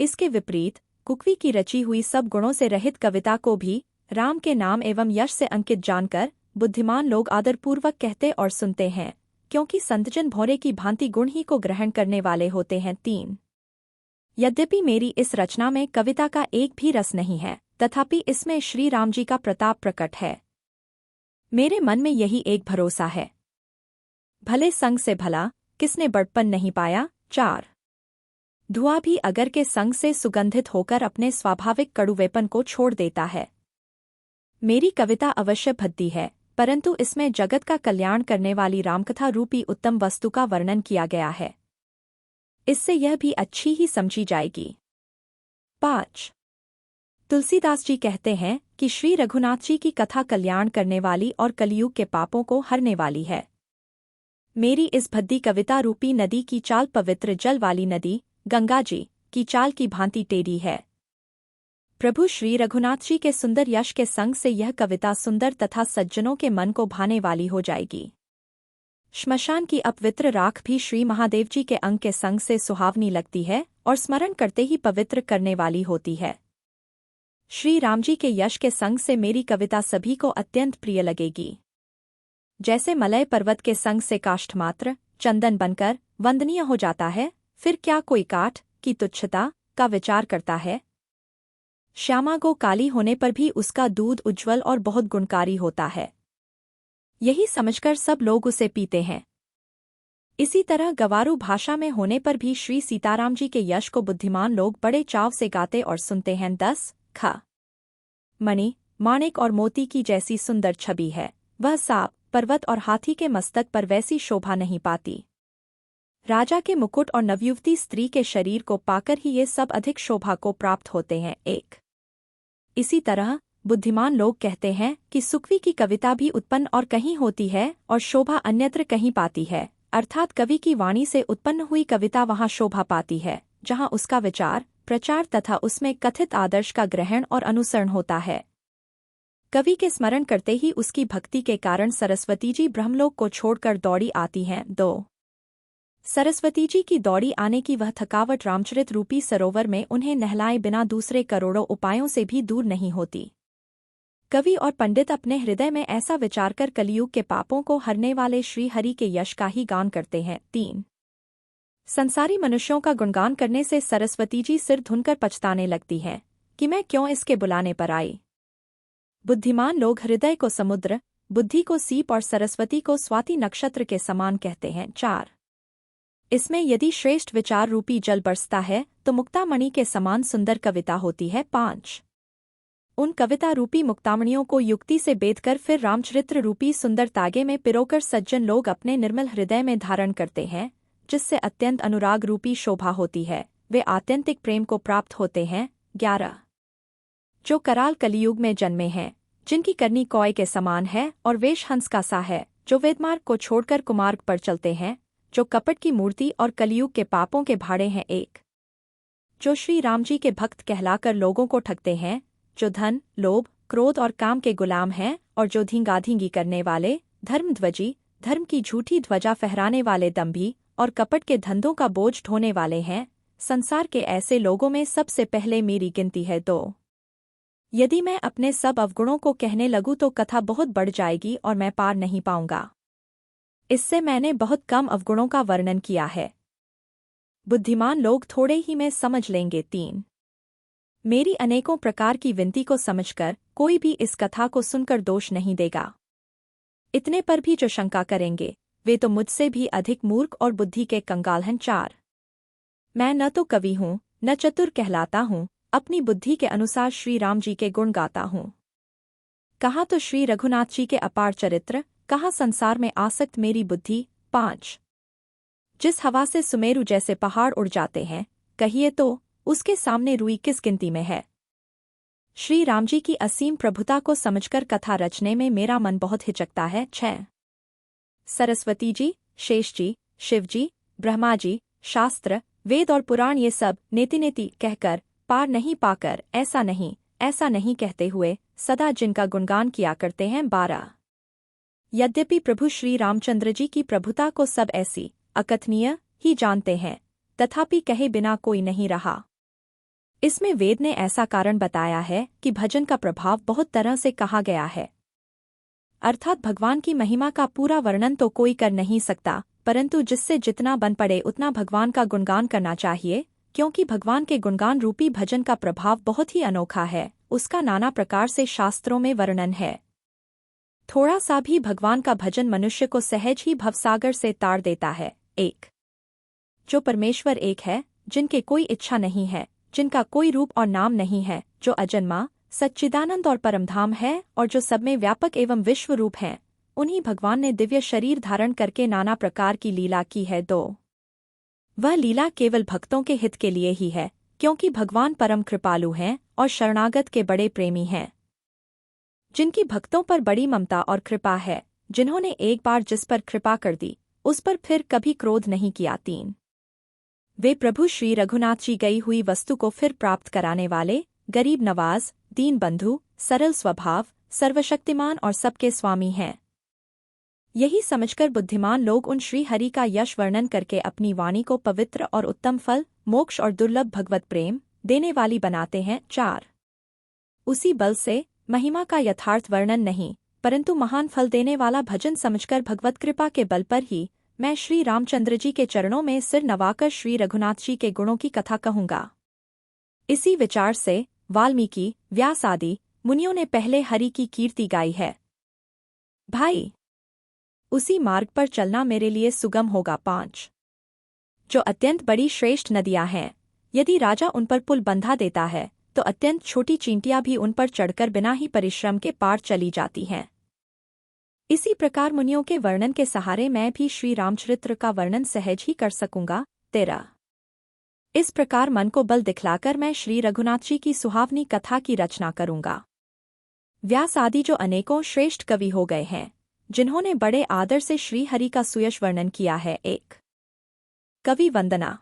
इसके विपरीत कुकवी की रची हुई सब गुणों से रहित कविता को भी राम के नाम एवं यश से अंकित जानकर बुद्धिमान लोग आदरपूर्वक कहते और सुनते हैं, क्योंकि संतजन भौरे की भांति गुण ही को ग्रहण करने वाले होते हैं। 3 यद्यपि मेरी इस रचना में कविता का एक भी रस नहीं है, तथापि इसमें श्री राम जी का प्रताप प्रकट है। मेरे मन में यही एक भरोसा है, भले संग से भला किसने बड़पन नहीं पाया। 4 धुआं भी अगर के संग से सुगंधित होकर अपने स्वाभाविक कड़ुवेपन को छोड़ देता है। मेरी कविता अवश्य भद्दी है, परंतु इसमें जगत का कल्याण करने वाली रामकथा रूपी उत्तम वस्तु का वर्णन किया गया है, इससे यह भी अच्छी ही समझी जाएगी। 5 तुलसीदास जी कहते हैं कि श्री रघुनाथ जी की कथा कल्याण करने वाली और कलयुग के पापों को हरने वाली है। मेरी इस भद्दी कविता रूपी नदी की चाल पवित्र जल वाली नदी गंगा जी की चाल की भांति टेढ़ी है। प्रभु श्री रघुनाथ जी के सुंदर यश के संग से यह कविता सुंदर तथा सज्जनों के मन को भाने वाली हो जाएगी। श्मशान की अपवित्र राख भी श्री महादेव जी के अंग के संग से सुहावनी लगती है और स्मरण करते ही पवित्र करने वाली होती है। श्री राम जी के यश के संग से मेरी कविता सभी को अत्यंत प्रिय लगेगी। जैसे मलय पर्वत के संग से काष्ठमात्र चंदन बनकर वंदनीय हो जाता है, फिर क्या कोई काठ की तुच्छता का विचार करता है। श्यामा गो काली होने पर भी उसका दूध उज्ज्वल और बहुत गुणकारी होता है, यही समझकर सब लोग उसे पीते हैं। इसी तरह गवारू भाषा में होने पर भी श्री सीताराम जी के यश को बुद्धिमान लोग बड़े चाव से गाते और सुनते हैं। 10 ख मणि माणिक और मोती की जैसी सुंदर छवि है, वह सांप पर्वत और हाथी के मस्तक पर वैसी शोभा नहीं पाती। राजा के मुकुट और नवयुवती स्त्री के शरीर को पाकर ही ये सब अधिक शोभा को प्राप्त होते हैं। 1 इसी तरह बुद्धिमान लोग कहते हैं कि सुकवि की कविता भी उत्पन्न और कहीं होती है और शोभा अन्यत्र कहीं पाती है, अर्थात कवि की वाणी से उत्पन्न हुई कविता वहाँ शोभा पाती है जहाँ उसका विचार प्रचार तथा उसमें कथित आदर्श का ग्रहण और अनुसरण होता है। कवि के स्मरण करते ही उसकी भक्ति के कारण सरस्वती जी ब्रह्मलोक को छोड़कर दौड़ी आती हैं। 2 सरस्वती जी की दौड़ी आने की वह थकावट रामचरित रूपी सरोवर में उन्हें नहलाए बिना दूसरे करोड़ों उपायों से भी दूर नहीं होती। कवि और पंडित अपने हृदय में ऐसा विचार कर कलियुग के पापों को हरने वाले श्री हरि के यश का ही गान करते हैं। 3 संसारी मनुष्यों का गुणगान करने से सरस्वती जी सिर धुनकर पछताने लगती हैं कि मैं क्यों इसके बुलाने पर आई। बुद्धिमान लोग हृदय को समुद्र, बुद्धि को सीप और सरस्वती को स्वाति नक्षत्र के समान कहते हैं। 4 इसमें यदि श्रेष्ठ विचार रूपी जल बरसता है तो मुक्तामणि के समान सुंदर कविता होती है। 5 उन कविता रूपी मुक्तामणियों को युक्ति से बेधकर फिर रामचरित्र रूपी सुंदर तागे में पिरोकर सज्जन लोग अपने निर्मल हृदय में धारण करते हैं, जिससे अत्यंत अनुराग रूपी शोभा होती है। वे आत्यंतिक प्रेम को प्राप्त होते हैं। 11 जो कराल कलियुग में जन्मे हैं, जिनकी करनी कौए के समान है और वेश हंस का सा है, जो वेदमार्ग को छोड़कर कुमार्ग पर चलते हैं, जो कपट की मूर्ति और कलियुग के पापों के भाड़े हैं। 1 जो श्री राम जी के भक्त कहलाकर लोगों को ठगते हैं, जो धन लोभ क्रोध और काम के गुलाम हैं और जो धींगाधींगी करने वाले धर्मध्वजी धर्म की झूठी ध्वजा फहराने वाले दंभी और कपट के धंधों का बोझ ढोने वाले हैं, संसार के ऐसे लोगों में सबसे पहले मेरी गिनती है। 2 यदि मैं अपने सब अवगुणों को कहने लगूं तो कथा बहुत बढ़ जाएगी और मैं पार नहीं पाऊंगा। इससे मैंने बहुत कम अवगुणों का वर्णन किया है, बुद्धिमान लोग थोड़े ही में समझ लेंगे। 3 मेरी अनेकों प्रकार की विनती को समझकर कोई भी इस कथा को सुनकर दोष नहीं देगा। इतने पर भी जो शंका करेंगे वे तो मुझसे भी अधिक मूर्ख और बुद्धि के कंगाल हैं। 4 मैं न तो कवि हूँ न चतुर कहलाता हूँ, अपनी बुद्धि के अनुसार श्री राम जी के गुण गाता हूँ। कहाँ तो श्री रघुनाथ जी के अपार चरित्र, कहाँ संसार में आसक्त मेरी बुद्धि। 5 जिस हवा से सुमेरु जैसे पहाड़ उड़ जाते हैं, कहिए तो उसके सामने रुई किस गिनती में है। श्री राम जी की असीम प्रभुता को समझकर कथा रचने में मेरा मन बहुत हिचकता है। 6 सरस्वती जी, शेष जी, शिव जी, ब्रह्मा जी, शास्त्र वेद और पुराण ये सब नेति नेति कहकर पार नहीं पाकर ऐसा नहीं कहते हुए सदा जिनका गुणगान किया करते हैं। 12 यद्यपि प्रभु श्री रामचंद्र जी की प्रभुता को सब ऐसी अकथनीय ही जानते हैं, तथापि कहे बिना कोई नहीं रहा। इसमें वेद ने ऐसा कारण बताया है कि भजन का प्रभाव बहुत तरह से कहा गया है, अर्थात भगवान की महिमा का पूरा वर्णन तो कोई कर नहीं सकता, परंतु जिससे जितना बन पड़े उतना भगवान का गुणगान करना चाहिए, क्योंकि भगवान के गुणगान रूपी भजन का प्रभाव बहुत ही अनोखा है। उसका नाना प्रकार से शास्त्रों में वर्णन है। थोड़ा सा भी भगवान का भजन मनुष्य को सहज ही भवसागर से ताड़ देता है। 1 जो परमेश्वर एक है, जिनके कोई इच्छा नहीं है, जिनका कोई रूप और नाम नहीं है, जो अजन्मा सच्चिदानंद और परमधाम है और जो सब में व्यापक एवं विश्व रूप हैं, उन्हीं भगवान ने दिव्य शरीर धारण करके नाना प्रकार की लीला की है। 2 वह लीला केवल भक्तों के हित के लिए ही है, क्योंकि भगवान परम कृपालु हैं और शरणागत के बड़े प्रेमी हैं, जिनकी भक्तों पर बड़ी ममता और कृपा है, जिन्होंने एक बार जिस पर कृपा कर दी उस पर फिर कभी क्रोध नहीं किया। 3 वे प्रभु श्री रघुनाथ जी गई हुई वस्तु को फिर प्राप्त कराने वाले, गरीब नवाज, दीन बंधु, सरल स्वभाव, सर्वशक्तिमान और सबके स्वामी हैं। यही समझकर बुद्धिमान लोग उन श्री हरि का यश वर्णन करके अपनी वाणी को पवित्र और उत्तम फल, मोक्ष और दुर्लभ भगवत प्रेम देने वाली बनाते हैं। 4 उसी बल से, महिमा का यथार्थ वर्णन नहीं, परंतु महान फल देने वाला भजन समझकर भगवत कृपा के बल पर ही मैं श्री रामचंद्र जी के चरणों में सिर नवाकर श्री रघुनाथ जी के गुणों की कथा कहूँगा। इसी विचार से वाल्मीकि, व्यास आदि मुनियों ने पहले हरि की कीर्ति गाई है। भाई, उसी मार्ग पर चलना मेरे लिए सुगम होगा। 5 जो अत्यंत बड़ी श्रेष्ठ नदियां हैं, यदि राजा उन पर पुल बंधा देता है तो अत्यंत छोटी चींटियां भी उन पर चढ़कर बिना ही परिश्रम के पार चली जाती हैं। इसी प्रकार मुनियों के वर्णन के सहारे मैं भी श्री रामचरित्र का वर्णन सहज ही कर सकूंगा। 13 इस प्रकार मन को बल दिखलाकर मैं श्री रघुनाथ जी की सुहावनी कथा की रचना करूंगा। व्यास आदि जो अनेकों श्रेष्ठ कवि हो गए हैं, जिन्होंने बड़े आदर से श्री हरि का सुयश वर्णन किया है। 1 कवि वंदना।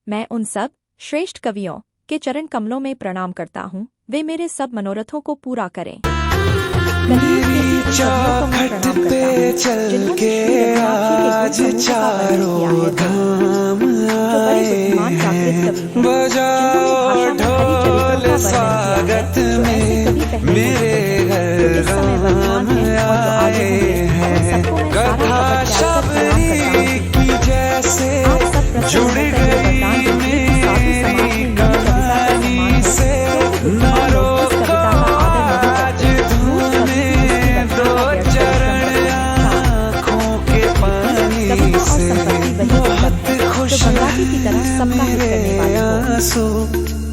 मैं उन सब श्रेष्ठ कवियों के चरण कमलों में प्रणाम करता हूँ, वे मेरे सब मनोरथों को पूरा करें।
मेरी चौखट पे चल के आज चारों धाम आए हैं, बजाओ ढोल स्वागत में मेरे घर राम आए हैं। कथा शबरी की जैसे जुड़ गई मेरी कहानी से, नरो आज धुने दो चरण आँखों के पानी से, बहुत खुश मेरे आंसू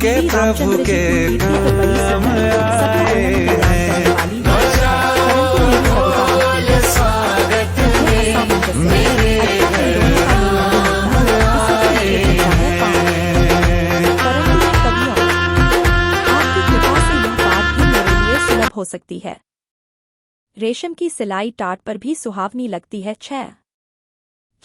के प्रभु के काम आए हैं। स्वागत में मेरे
हो सकती है। रेशम की सिलाई टाट पर भी सुहावनी लगती है। 6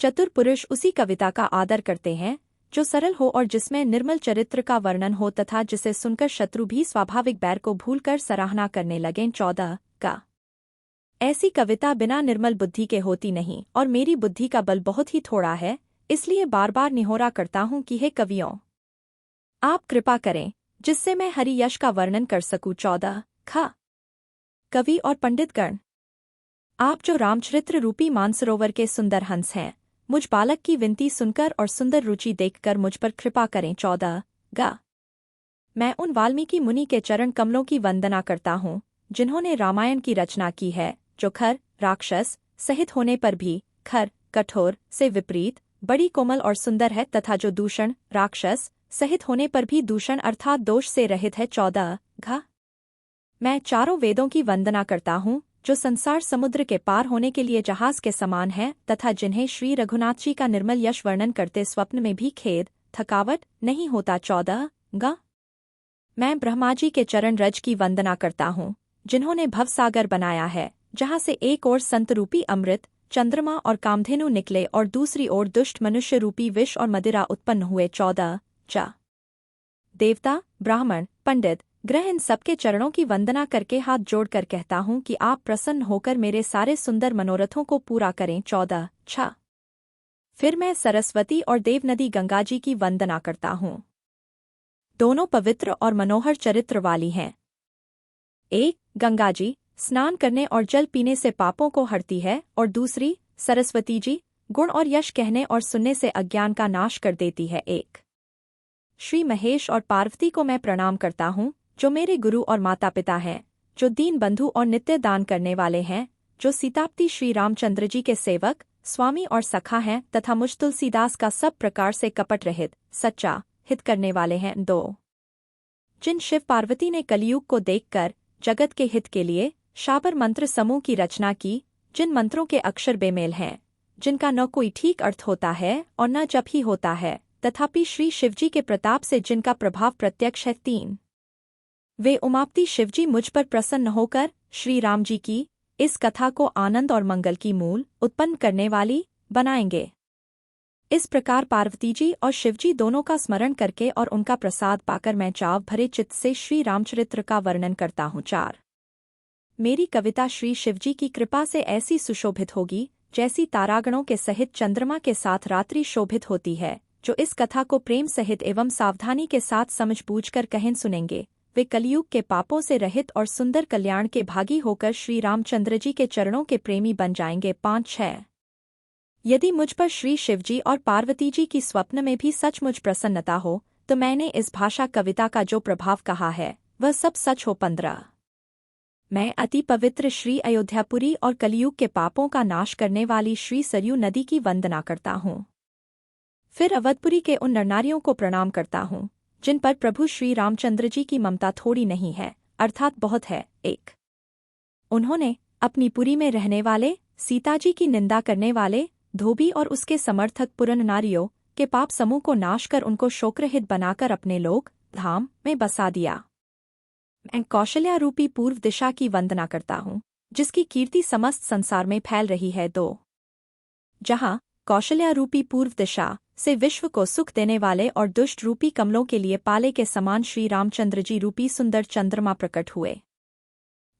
चतुर पुरुष उसी कविता का आदर करते हैं जो सरल हो और जिसमें निर्मल चरित्र का वर्णन हो तथा जिसे सुनकर शत्रु भी स्वाभाविक बैर को भूलकर सराहना करने लगें। 14 का ऐसी कविता बिना निर्मल बुद्धि के होती नहीं और मेरी बुद्धि का बल बहुत ही थोड़ा है, इसलिए बार बार निहोरा करता हूँ कि हे कवियों, आप कृपा करें जिससे मैं हरि यश का वर्णन कर सकूं। 14 खा कवि और पंडितगण, आप जो रामचरित्र रूपी मानसरोवर के सुंदर हंस हैं, मुझ बालक की विनती सुनकर और सुंदर रुचि देखकर मुझ पर कृपा करें। 14 गा मैं उन वाल्मीकि मुनि के चरण कमलों की वंदना करता हूँ जिन्होंने रामायण की रचना की है, जो खर राक्षस सहित होने पर भी खर कठोर से विपरीत बड़ी कोमल और सुंदर है तथा जो दूषण राक्षस सहित होने पर भी दूषण अर्थात दोष से रहित है। 14 घा मैं चारों वेदों की वंदना करता हूँ जो संसार समुद्र के पार होने के लिए जहाज के समान है तथा जिन्हें श्री रघुनाथ जी का निर्मल यश वर्णन करते स्वप्न में भी खेद थकावट नहीं होता। 14 गा मैं ब्रह्मा जी के चरण रज की वंदना करता हूँ जिन्होंने भवसागर बनाया है, जहाँ से एक ओर संत रूपी अमृत चंद्रमा और कामधेनु निकले और दूसरी ओर दुष्ट मनुष्य रूपी विष और मदिरा उत्पन्न हुए। 14 चा देवता ब्राह्मण पंडित ग्रह इन सबके चरणों की वंदना करके हाथ जोड़कर कहता हूँ कि आप प्रसन्न होकर मेरे सारे सुंदर मनोरथों को पूरा करें। 14 छा फिर मैं सरस्वती और देव नदी गंगा जी की वंदना करता हूँ। दोनों पवित्र और मनोहर चरित्र वाली हैं। एक गंगा जी स्नान करने और जल पीने से पापों को हरती है और दूसरी सरस्वती जी गुण और यश कहने और सुनने से अज्ञान का नाश कर देती है। 1 श्री महेश और पार्वती को मैं प्रणाम करता हूँ जो मेरे गुरु और माता पिता हैं, जो दीन बंधु और नित्य दान करने वाले हैं, जो सीतापति श्री रामचंद्र जी के सेवक स्वामी और सखा हैं तथा मुझ तुलसीदास का सब प्रकार से कपट रहित सच्चा हित करने वाले हैं। 2 जिन शिव पार्वती ने कलयुग को देखकर जगत के हित के लिए शाबर मंत्र समूह की रचना की, जिन मंत्रों के अक्षर बेमेल हैं, जिनका न कोई ठीक अर्थ होता है और न जप ही होता है, तथापि श्री शिवजी के प्रताप से जिनका प्रभाव प्रत्यक्ष है। 3 वे उमापति शिवजी मुझ पर प्रसन्न होकर श्री राम जी की इस कथा को आनंद और मंगल की मूल उत्पन्न करने वाली बनाएंगे। इस प्रकार पार्वती जी और शिवजी दोनों का स्मरण करके और उनका प्रसाद पाकर मैं चाव भरे चित्त से श्री रामचरित्र का वर्णन करता हूँ। 4 मेरी कविता श्री शिवजी की कृपा से ऐसी सुशोभित होगी जैसी तारागणों के सहित चंद्रमा के साथ रात्रि शोभित होती है। जो इस कथा को प्रेम सहित एवं सावधानी के साथ समझ बूझकर कहें सुनेंगे वे कलयुग के पापों से रहित और सुंदर कल्याण के भागी होकर श्री रामचंद्र जी के चरणों के प्रेमी बन जाएंगे। 5-6 यदि मुझ पर श्री शिवजी और पार्वती जी की स्वप्न में भी सचमुच प्रसन्नता हो तो मैंने इस भाषा कविता का जो प्रभाव कहा है वह सब सच हो। 15 मैं अति पवित्र श्री अयोध्यापुरी और कलयुग के पापों का नाश करने वाली श्री सरयू नदी की वंदना करता हूँ। फिर अवधपुरी के उन नरनारियों को प्रणाम करता हूँ जिन पर प्रभु श्री रामचंद्र जी की ममता थोड़ी नहीं है, अर्थात बहुत है। 1 उन्होंने अपनी पुरी में रहने वाले सीताजी की निंदा करने वाले धोबी और उसके समर्थक पुरन नारियों के पाप समूह को नाश कर उनको शोकरहित बनाकर अपने लोक धाम में बसा दिया। मैं कौशल्या रूपी पूर्व दिशा की वंदना करता हूँ जिसकी कीर्ति समस्त संसार में फैल रही है। 2 जहाँ कौशल्या रूपी पूर्व दिशा से विश्व को सुख देने वाले और दुष्ट रूपी कमलों के लिए पाले के समान श्री रामचंद्र जी रूपी सुंदर चंद्रमा प्रकट हुए।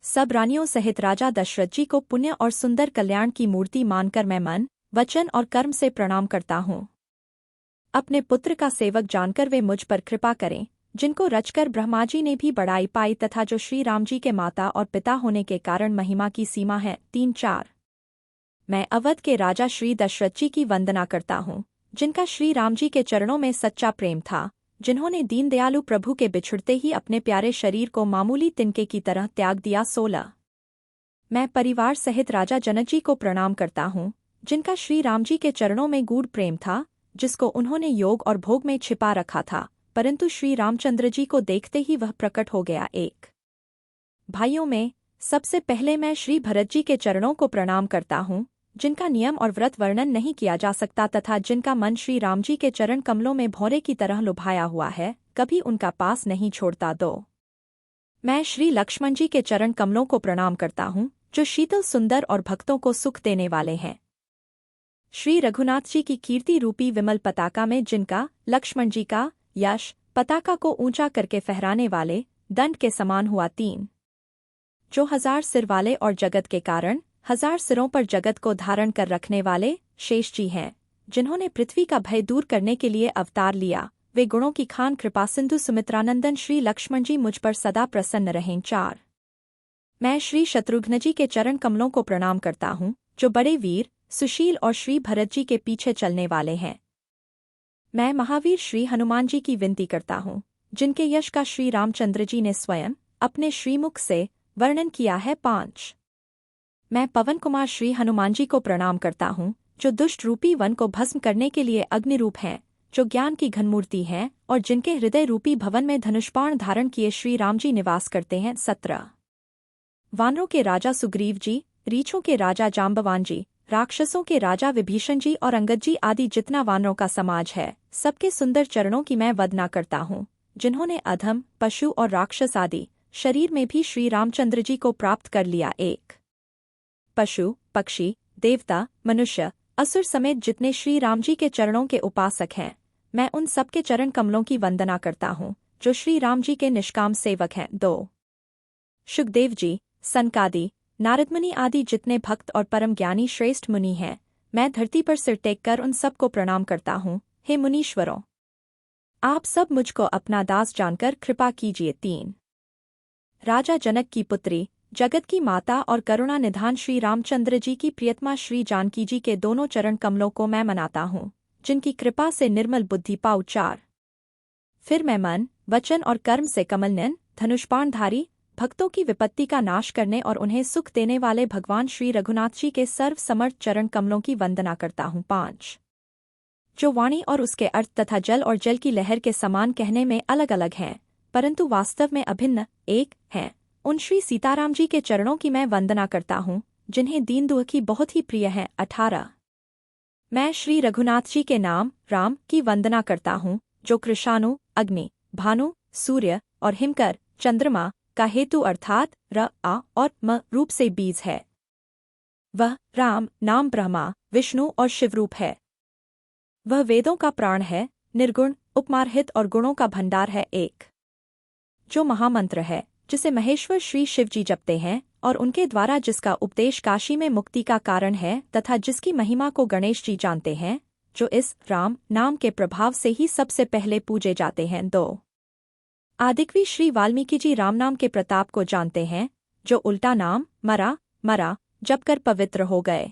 सब रानियों सहित राजा दशरथ जी को पुण्य और सुंदर कल्याण की मूर्ति मानकर मैं मन, वचन और कर्म से प्रणाम करता हूँ। अपने पुत्र का सेवक जानकर वे मुझ पर कृपा करें जिनको रचकर ब्रह्मा जी ने भी बड़ाई पाई तथा जो श्री राम जी के माता और पिता होने के कारण महिमा की सीमा है। 3-4 मैं अवध के राजा श्री दशरथ जी की वंदना करता हूँ जिनका श्री राम जी के चरणों में सच्चा प्रेम था, जिन्होंने दीनदयालु प्रभु के बिछुड़ते ही अपने प्यारे शरीर को मामूली तिनके की तरह त्याग दिया। 16 मैं परिवार सहित राजा जनक जी को प्रणाम करता हूँ जिनका श्री राम जी के चरणों में गूढ़ प्रेम था जिसको उन्होंने योग और भोग में छिपा रखा था, परंतु श्री रामचंद्र जी को देखते ही वह प्रकट हो गया। 1 भाइयों में सबसे पहले मैं श्री भरत जी के चरणों को प्रणाम करता हूँ जिनका नियम और व्रत वर्णन नहीं किया जा सकता तथा जिनका मन श्री राम जी के चरण कमलों में भौरे की तरह लुभाया हुआ है, कभी उनका पास नहीं छोड़ता। 2 मैं श्री लक्ष्मण जी के चरण कमलों को प्रणाम करता हूँ जो शीतल सुंदर और भक्तों को सुख देने वाले हैं। श्री रघुनाथ जी की कीर्ति रूपी विमल पताका में जिनका लक्ष्मण जी का यश पताका को ऊंचा करके फहराने वाले दंड के समान हुआ। 3 जो 1000 सिर वाले और जगत के कारण 1000 सिरों पर जगत को धारण कर रखने वाले शेष जी हैं, जिन्होंने पृथ्वी का भय दूर करने के लिए अवतार लिया, वे गुणों की खान कृपा सिंधु सुमित्रानंदन श्री लक्ष्मण जी मुझ पर सदा प्रसन्न रहें। 4 मैं श्री शत्रुघ्न जी के चरण कमलों को प्रणाम करता हूँ जो बड़े वीर सुशील और श्री भरत जी के पीछे चलने वाले हैं। मैं महावीर श्री हनुमान जी की विनती करता हूँ जिनके यश का श्री रामचंद्र जी ने स्वयं अपने श्रीमुख से वर्णन किया है। 5 मैं पवन कुमार श्री हनुमान जी को प्रणाम करता हूँ जो दुष्ट रूपी वन को भस्म करने के लिए अग्निरूप हैं, जो ज्ञान की घनमूर्ति हैं और जिनके हृदय रूपी भवन में धनुष्बाण धारण किए श्री राम जी निवास करते हैं। 17 वानरों के राजा सुग्रीव जी, रीछों के राजा जाम्बवान जी, राक्षसों के राजा विभीषण जी और अंगद जी आदि जितना वानरों का समाज है, सबके सुंदर चरणों की मैं वंदना करता हूँ जिन्होंने अधम पशु और राक्षस आदि शरीर में भी श्री रामचंद्र जी को प्राप्त कर लिया। 1 पशु पक्षी देवता मनुष्य असुर समेत जितने श्री राम जी के चरणों के उपासक हैं, मैं उन सबके चरण कमलों की वंदना करता हूँ जो श्री राम जी के निष्काम सेवक हैं। 2 शुकदेव जी सनकादि नारदमुनि आदि जितने भक्त और परम ज्ञानी श्रेष्ठ मुनि हैं, मैं धरती पर सिर टेक कर उन सबको प्रणाम करता हूँ। हे मुनीश्वरों, आप सब मुझको अपना दास जानकर कृपा कीजिए। 3 राजा जनक की पुत्री जगत की माता और करुणा निधान श्री रामचंद्र जी की प्रियतमा श्री जानकी जी के दोनों चरण कमलों को मैं मनाता हूँ जिनकी कृपा से निर्मल बुद्धि पाऊँ। 4 फिर मैं मन वचन और कर्म से कमलनयन धनुष्बाणधारी भक्तों की विपत्ति का नाश करने और उन्हें सुख देने वाले भगवान श्री रघुनाथ जी के सर्व समर्थ चरण कमलों की वंदना करता हूँ। 5 जो वाणी और उसके अर्थ तथा जल और जल की लहर के समान कहने में अलग अलग हैं, परंतु वास्तव में अभिन्न एक हैं, उन श्री सीताराम जी के चरणों की मैं वंदना करता हूँ जिन्हें दीन दुखी बहुत ही प्रिय है। 18 मैं श्री रघुनाथ जी के नाम राम की वंदना करता हूँ जो कृशानु अग्नि भानु सूर्य और हिमकर चंद्रमा का हेतु अर्थात र आ और म रूप से बीज है। वह राम नाम ब्रह्मा विष्णु और शिवरूप है। वह वेदों का प्राण है, निर्गुण उपमारहित और गुणों का भंडार है। 1 जो महामंत्र है जिसे महेश्वर श्री शिव जी जपते हैं और उनके द्वारा जिसका उपदेश काशी में मुक्ति का कारण है तथा जिसकी महिमा को गणेश जी जानते हैं, जो इस राम नाम के प्रभाव से ही सबसे पहले पूजे जाते हैं। 2 आदिकवि श्री वाल्मीकि जी राम नाम के प्रताप को जानते हैं, जो उल्टा नाम मरा जप कर पवित्र हो गए।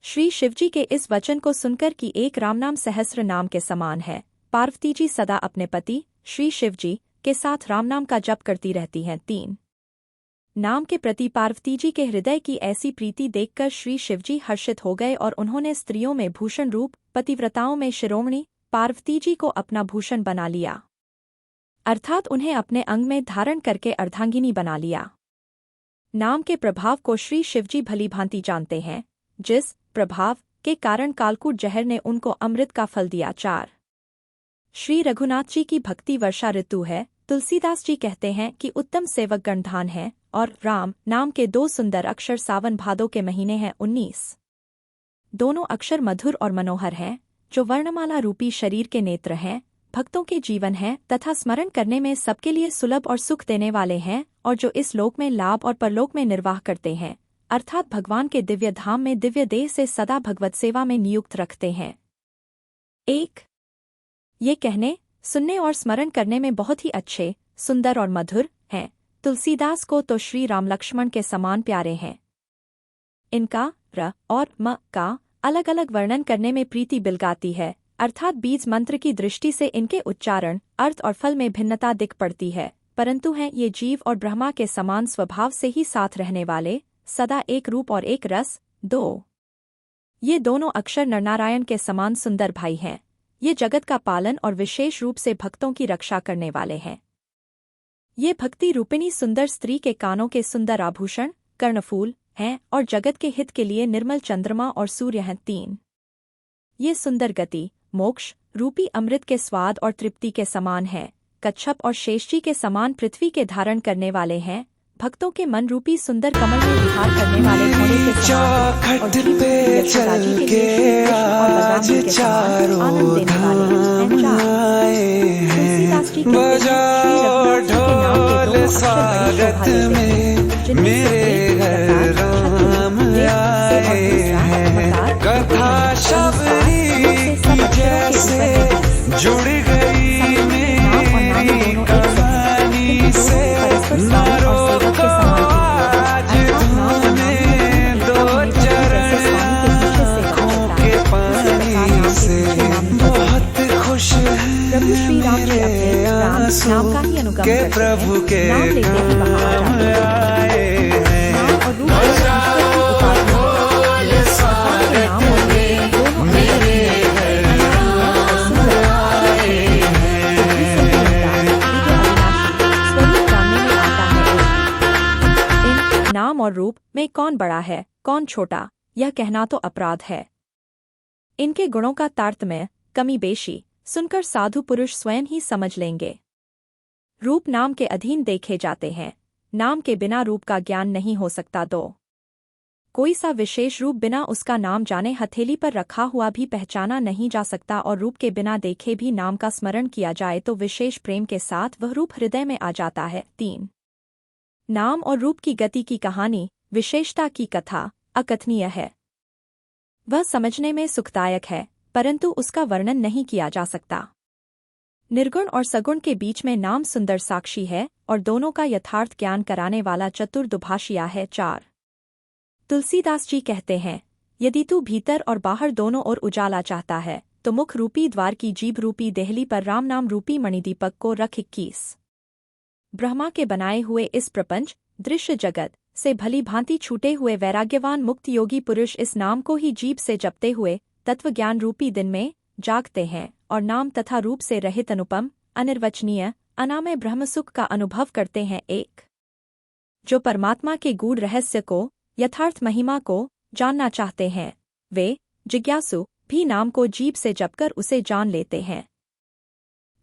श्री शिवजी के इस वचन को सुनकर कि एक रामनाम सहस्र नाम के समान है, पार्वती जी सदा अपने पति श्री शिवजी के साथ रामनाम का जप करती रहती हैं। 3 नाम के प्रति पार्वती जी के हृदय की ऐसी प्रीति देखकर श्री शिवजी हर्षित हो गए और उन्होंने स्त्रियों में भूषण रूप पतिव्रताओं में शिरोमणि पार्वती जी को अपना भूषण बना लिया, अर्थात उन्हें अपने अंग में धारण करके अर्धांगिनी बना लिया। नाम के प्रभाव को श्री शिवजी भली भांति जानते हैं, जिस प्रभाव के कारण कालकूट जहर ने उनको अमृत का फल दिया। 4 श्री रघुनाथ जी की भक्ति वर्षा ऋतु है। तुलसीदास जी कहते हैं कि उत्तम सेवक गणधान है और राम नाम के 2 सुंदर अक्षर सावन भादो के महीने हैं। 19 दोनों अक्षर मधुर और मनोहर हैं, जो वर्णमाला रूपी शरीर के नेत्र हैं, भक्तों के जीवन हैं तथा स्मरण करने में सबके लिए सुलभ और सुख देने वाले हैं, और जो इस लोक में लाभ और परलोक में निर्वाह करते हैं, अर्थात भगवान के दिव्य धाम में दिव्य देह से सदा भगवत सेवा में नियुक्त रखते हैं। 1 ये कहने सुनने और स्मरण करने में बहुत ही अच्छे, सुंदर और मधुर हैं। तुलसीदास को तो श्री राम लक्ष्मण के समान प्यारे हैं। इनका र और म का अलग अलग वर्णन करने में प्रीति बिलगाती है, अर्थात बीज मंत्र की दृष्टि से इनके उच्चारण, अर्थ और फल में भिन्नता दिख पड़ती है, परंतु हैं ये जीव और ब्रह्मा के समान स्वभाव से ही साथ रहने वाले, सदा एक रूप और एक रस। 2 ये दोनों अक्षर नरनारायण के समान सुंदर भाई हैं। ये जगत का पालन और विशेष रूप से भक्तों की रक्षा करने वाले हैं। ये भक्ति रूपिणी सुंदर स्त्री के कानों के सुंदर आभूषण कर्णफूल हैं और जगत के हित के लिए निर्मल चंद्रमा और सूर्य हैं। 3 ये सुंदर गति मोक्ष रूपी अमृत के स्वाद और तृप्ति के समान है, कच्छप और शेषजी के समान पृथ्वी के धारण करने वाले हैं, भक्तों के मन रूपी सुंदर कमल में विहार करने वाले घोड़े के समान और जीव पे चल के आज चारों धाम आए हैं। बजाओ ढोल स्वागत में मेरे घर राम आए हैं। कथा शबरी की जैसे जुड़ गई मेरी कहानी से, नारों को आज धोने दो चरण आँखों के पानी से। बहुत खुश है मेरे आंसू के प्रभु के काम आए हैं। नाम और रूप में कौन बड़ा है कौन छोटा, यह कहना तो अपराध है। इनके गुणों का तारतम्य कमी बेशी सुनकर साधु पुरुष स्वयं ही समझ लेंगे। रूप नाम के अधीन देखे जाते हैं, नाम के बिना रूप का ज्ञान नहीं हो सकता। 2 कोई सा विशेष रूप बिना उसका नाम जाने हथेली पर रखा हुआ भी पहचाना नहीं जा सकता, और रूप के बिना देखे भी नाम का स्मरण किया जाए तो विशेष प्रेम के साथ वह रूप हृदय में आ जाता है। 3 नाम और रूप की गति की कहानी विशेषता की कथा अकथनीय है। वह समझने में सुखदायक है, परंतु उसका वर्णन नहीं किया जा सकता। निर्गुण और सगुण के बीच में नाम सुंदर साक्षी है और दोनों का यथार्थ ज्ञान कराने वाला चतुर दुभाषिया है। 4 तुलसीदास जी कहते हैं, यदि तू भीतर और बाहर दोनों ओर उजाला चाहता है तो मुख रूपी द्वार की जीभ रूपी देहली पर राम नाम रूपी मणिदीपक को रख। 21 ब्रह्मा के बनाए हुए इस प्रपंच दृश्य जगत से भली भांति छूटे हुए वैराग्यवान मुक्त योगी पुरुष इस नाम को ही जीभ से जपते हुए तत्वज्ञान रूपी दिन में जागते हैं और नाम तथा रूप से रहित अनुपम अनिर्वचनीय अनामय ब्रह्मसुख का अनुभव करते हैं। 1 जो परमात्मा के गूढ़ रहस्य को यथार्थ महिमा को जानना चाहते हैं, वे जिज्ञासु भी नाम को जीभ से जपकर उसे जान लेते हैं।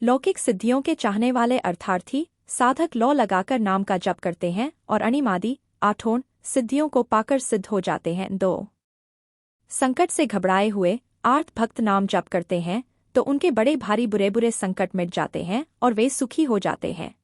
लौकिक सिद्धियों के चाहने वाले अर्थार्थी साधक लौ लगाकर नाम का जप करते हैं और अणिमादि 8 सिद्धियों को पाकर सिद्ध हो जाते हैं। 2 संकट से घबराए हुए 8 भक्त नाम जप करते हैं तो उनके बड़े भारी बुरे बुरे संकट मिट जाते हैं और वे सुखी हो जाते हैं।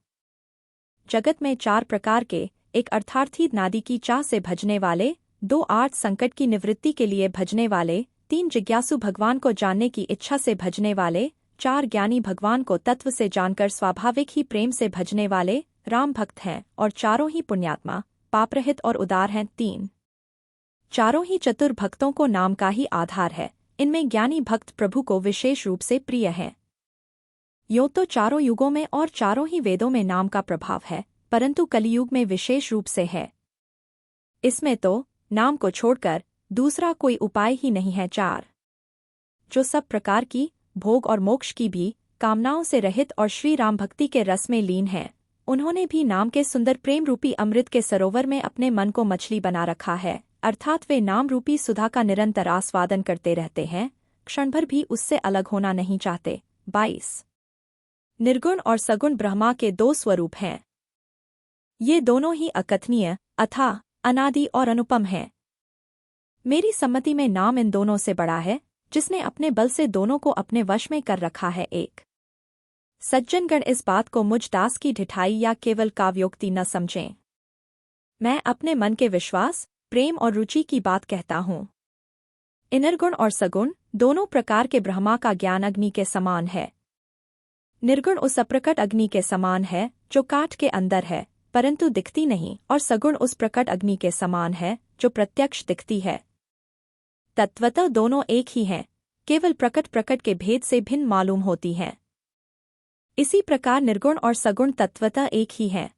जगत में 4 प्रकार के, एक अर्थार्थी नादि की चाह से भजने वाले, 2 8 संकट की निवृत्ति के लिए भजने वाले, 3 जिज्ञासु भगवान को जानने की इच्छा से भजने वाले, चार ज्ञानी भगवान को तत्व से जानकर स्वाभाविक ही प्रेम से भजने वाले राम भक्त हैं और चारों ही पुण्यात्मा, पापरहित और उदार हैं। 3 चारों ही चतुर भक्तों को नाम का ही आधार है। इनमें ज्ञानी भक्त प्रभु को विशेष रूप से प्रिय हैं। यो तो चारों युगों में और चारों ही वेदों में नाम का प्रभाव है, परंतु कलियुग में विशेष रूप से है। इसमें तो नाम को छोड़कर दूसरा कोई उपाय ही नहीं है। 4 जो सब प्रकार की भोग और मोक्ष की भी कामनाओं से रहित और श्री राम भक्ति के रस में लीन हैं, उन्होंने भी नाम के सुंदर प्रेम रूपी अमृत के सरोवर में अपने मन को मछली बना रखा है, अर्थात वे नाम रूपी सुधा का निरंतर आस्वादन करते रहते हैं, क्षणभर भी उससे अलग होना नहीं चाहते। 22 निर्गुण और सगुण ब्रह्मा के 2 स्वरूप हैं। ये दोनों ही अकथनीय, अथाह, अनादि और अनुपम हैं। मेरी सम्मति में नाम इन दोनों से बड़ा है, जिसने अपने बल से दोनों को अपने वश में कर रखा है। 1 सज्जनगण इस बात को मुझ दास की ढिठाई या केवल काव्योक्ति न समझें। मैं अपने मन के विश्वास, प्रेम और रुचि की बात कहता हूँ। निर्गुण और सगुण दोनों प्रकार के ब्रह्मा का ज्ञान अग्नि के समान है। निर्गुण उस अप्रकट अग्नि के समान है जो काठ के अंदर है परंतु दिखती नहीं, और सगुण उस प्रकट अग्नि के समान है जो प्रत्यक्ष दिखती है। तत्वतः दोनों एक ही हैं, केवल प्रकट के भेद से भिन्न मालूम होती हैं। इसी प्रकार निर्गुण और सगुण तत्वतः एक ही हैं।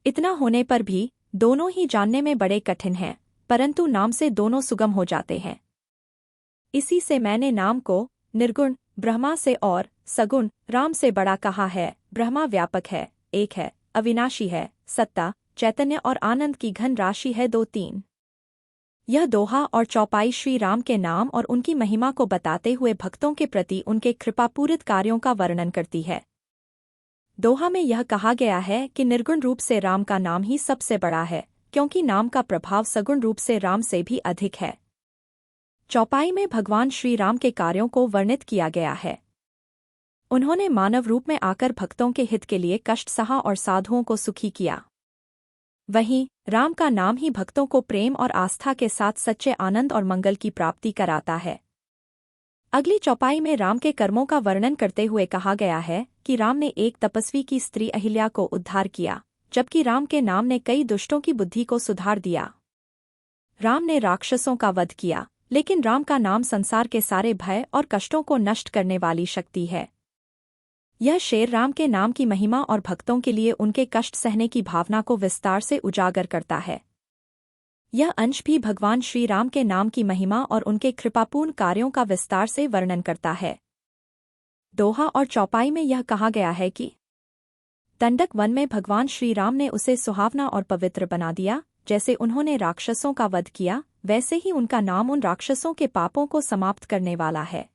इतना होने पर भी दोनों ही जानने में बड़े कठिन हैं, परंतु नाम से दोनों सुगम हो जाते हैं। इसी से मैंने नाम को निर्गुण ब्रह्मा से और सगुण राम से बड़ा कहा है। ब्रह्मा व्यापक है, एक है, अविनाशी है, सत्ता, चैतन्य और आनंद की घन राशि है। 2-3 यह दोहा और चौपाई श्री राम के नाम और उनकी महिमा को बताते हुए भक्तों के प्रति उनके कृपापूरित कार्यों का वर्णन करती है। दोहा में यह कहा गया है कि निर्गुण रूप से राम का नाम ही सबसे बड़ा है, क्योंकि नाम का प्रभाव सगुण रूप से राम से भी अधिक है। चौपाई में भगवान श्री राम के कार्यों को वर्णित किया गया है। उन्होंने मानव रूप में आकर भक्तों के हित के लिए कष्ट सहा और साधुओं को सुखी किया। वहीं राम का नाम ही भक्तों को प्रेम और आस्था के साथ सच्चे आनंद और मंगल की प्राप्ति कराता है। अगली चौपाई में राम के कर्मों का वर्णन करते हुए कहा गया है कि राम ने एक तपस्वी की स्त्री अहिल्या को उद्धार किया, जबकि राम के नाम ने कई दुष्टों की बुद्धि को सुधार दिया। राम ने राक्षसों का वध किया, लेकिन राम का नाम संसार के सारे भय और कष्टों को नष्ट करने वाली शक्ति है। यह शेर राम के नाम की महिमा और भक्तों के लिए उनके कष्ट सहने की भावना को विस्तार से उजागर करता है। यह अंश भी भगवान श्री राम के नाम की महिमा और उनके कृपापूर्ण कार्यों का विस्तार से वर्णन करता है। दोहा और चौपाई में यह कहा गया है कि दंडक वन में भगवान श्री राम ने उसे सुहावना और पवित्र बना दिया। जैसे उन्होंने राक्षसों का वध किया, वैसे ही उनका नाम उन राक्षसों के पापों को समाप्त करने वाला है।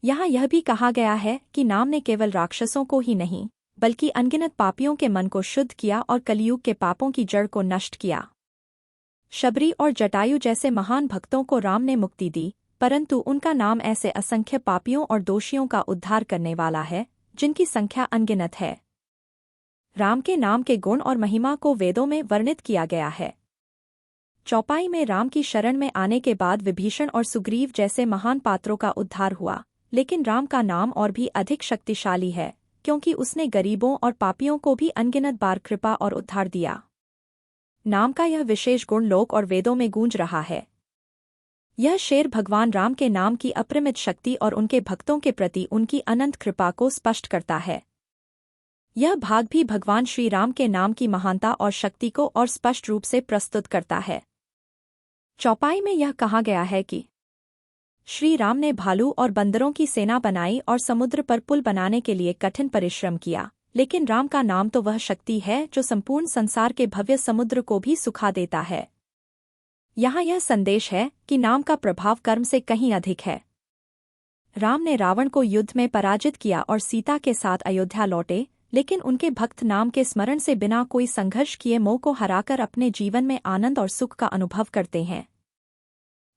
यहाँ यह भी कहा गया है कि नाम ने केवल राक्षसों को ही नहीं, बल्कि अनगिनत पापियों के मन को शुद्ध किया और कलियुग के पापों की जड़ को नष्ट किया। शबरी और जटायु जैसे महान भक्तों को राम ने मुक्ति दी, परंतु उनका नाम ऐसे असंख्य पापियों और दोषियों का उद्धार करने वाला है, जिनकी संख्या अनगिनत है। राम के नाम के गुण और महिमा को वेदों में वर्णित किया गया है। चौपाई में राम की शरण में आने के बाद विभीषण और सुग्रीव जैसे महान पात्रों का उद्धार हुआ, लेकिन राम का नाम और भी अधिक शक्तिशाली है, क्योंकि उसने गरीबों और पापियों को भी अनगिनत बार कृपा और उद्धार दिया। नाम का यह विशेष गुण लोक और वेदों में गूंज रहा है। यह शेर भगवान राम के नाम की अपरिमित शक्ति और उनके भक्तों के प्रति उनकी अनंत कृपा को स्पष्ट करता है। यह भाग भी भगवान श्री राम के नाम की महानता और शक्ति को और स्पष्ट रूप से प्रस्तुत करता है। चौपाई में यह कहा गया है कि श्री राम ने भालू और बंदरों की सेना बनाई और समुद्र पर पुल बनाने के लिए कठिन परिश्रम किया, लेकिन राम का नाम तो वह शक्ति है जो संपूर्ण संसार के भव्य समुद्र को भी सुखा देता है। यहाँ यह संदेश है कि नाम का प्रभाव कर्म से कहीं अधिक है। राम ने रावण को युद्ध में पराजित किया और सीता के साथ अयोध्या लौटे, लेकिन उनके भक्त नाम के स्मरण से बिना कोई संघर्ष किए मोह को हराकर अपने जीवन में आनंद और सुख का अनुभव करते हैं।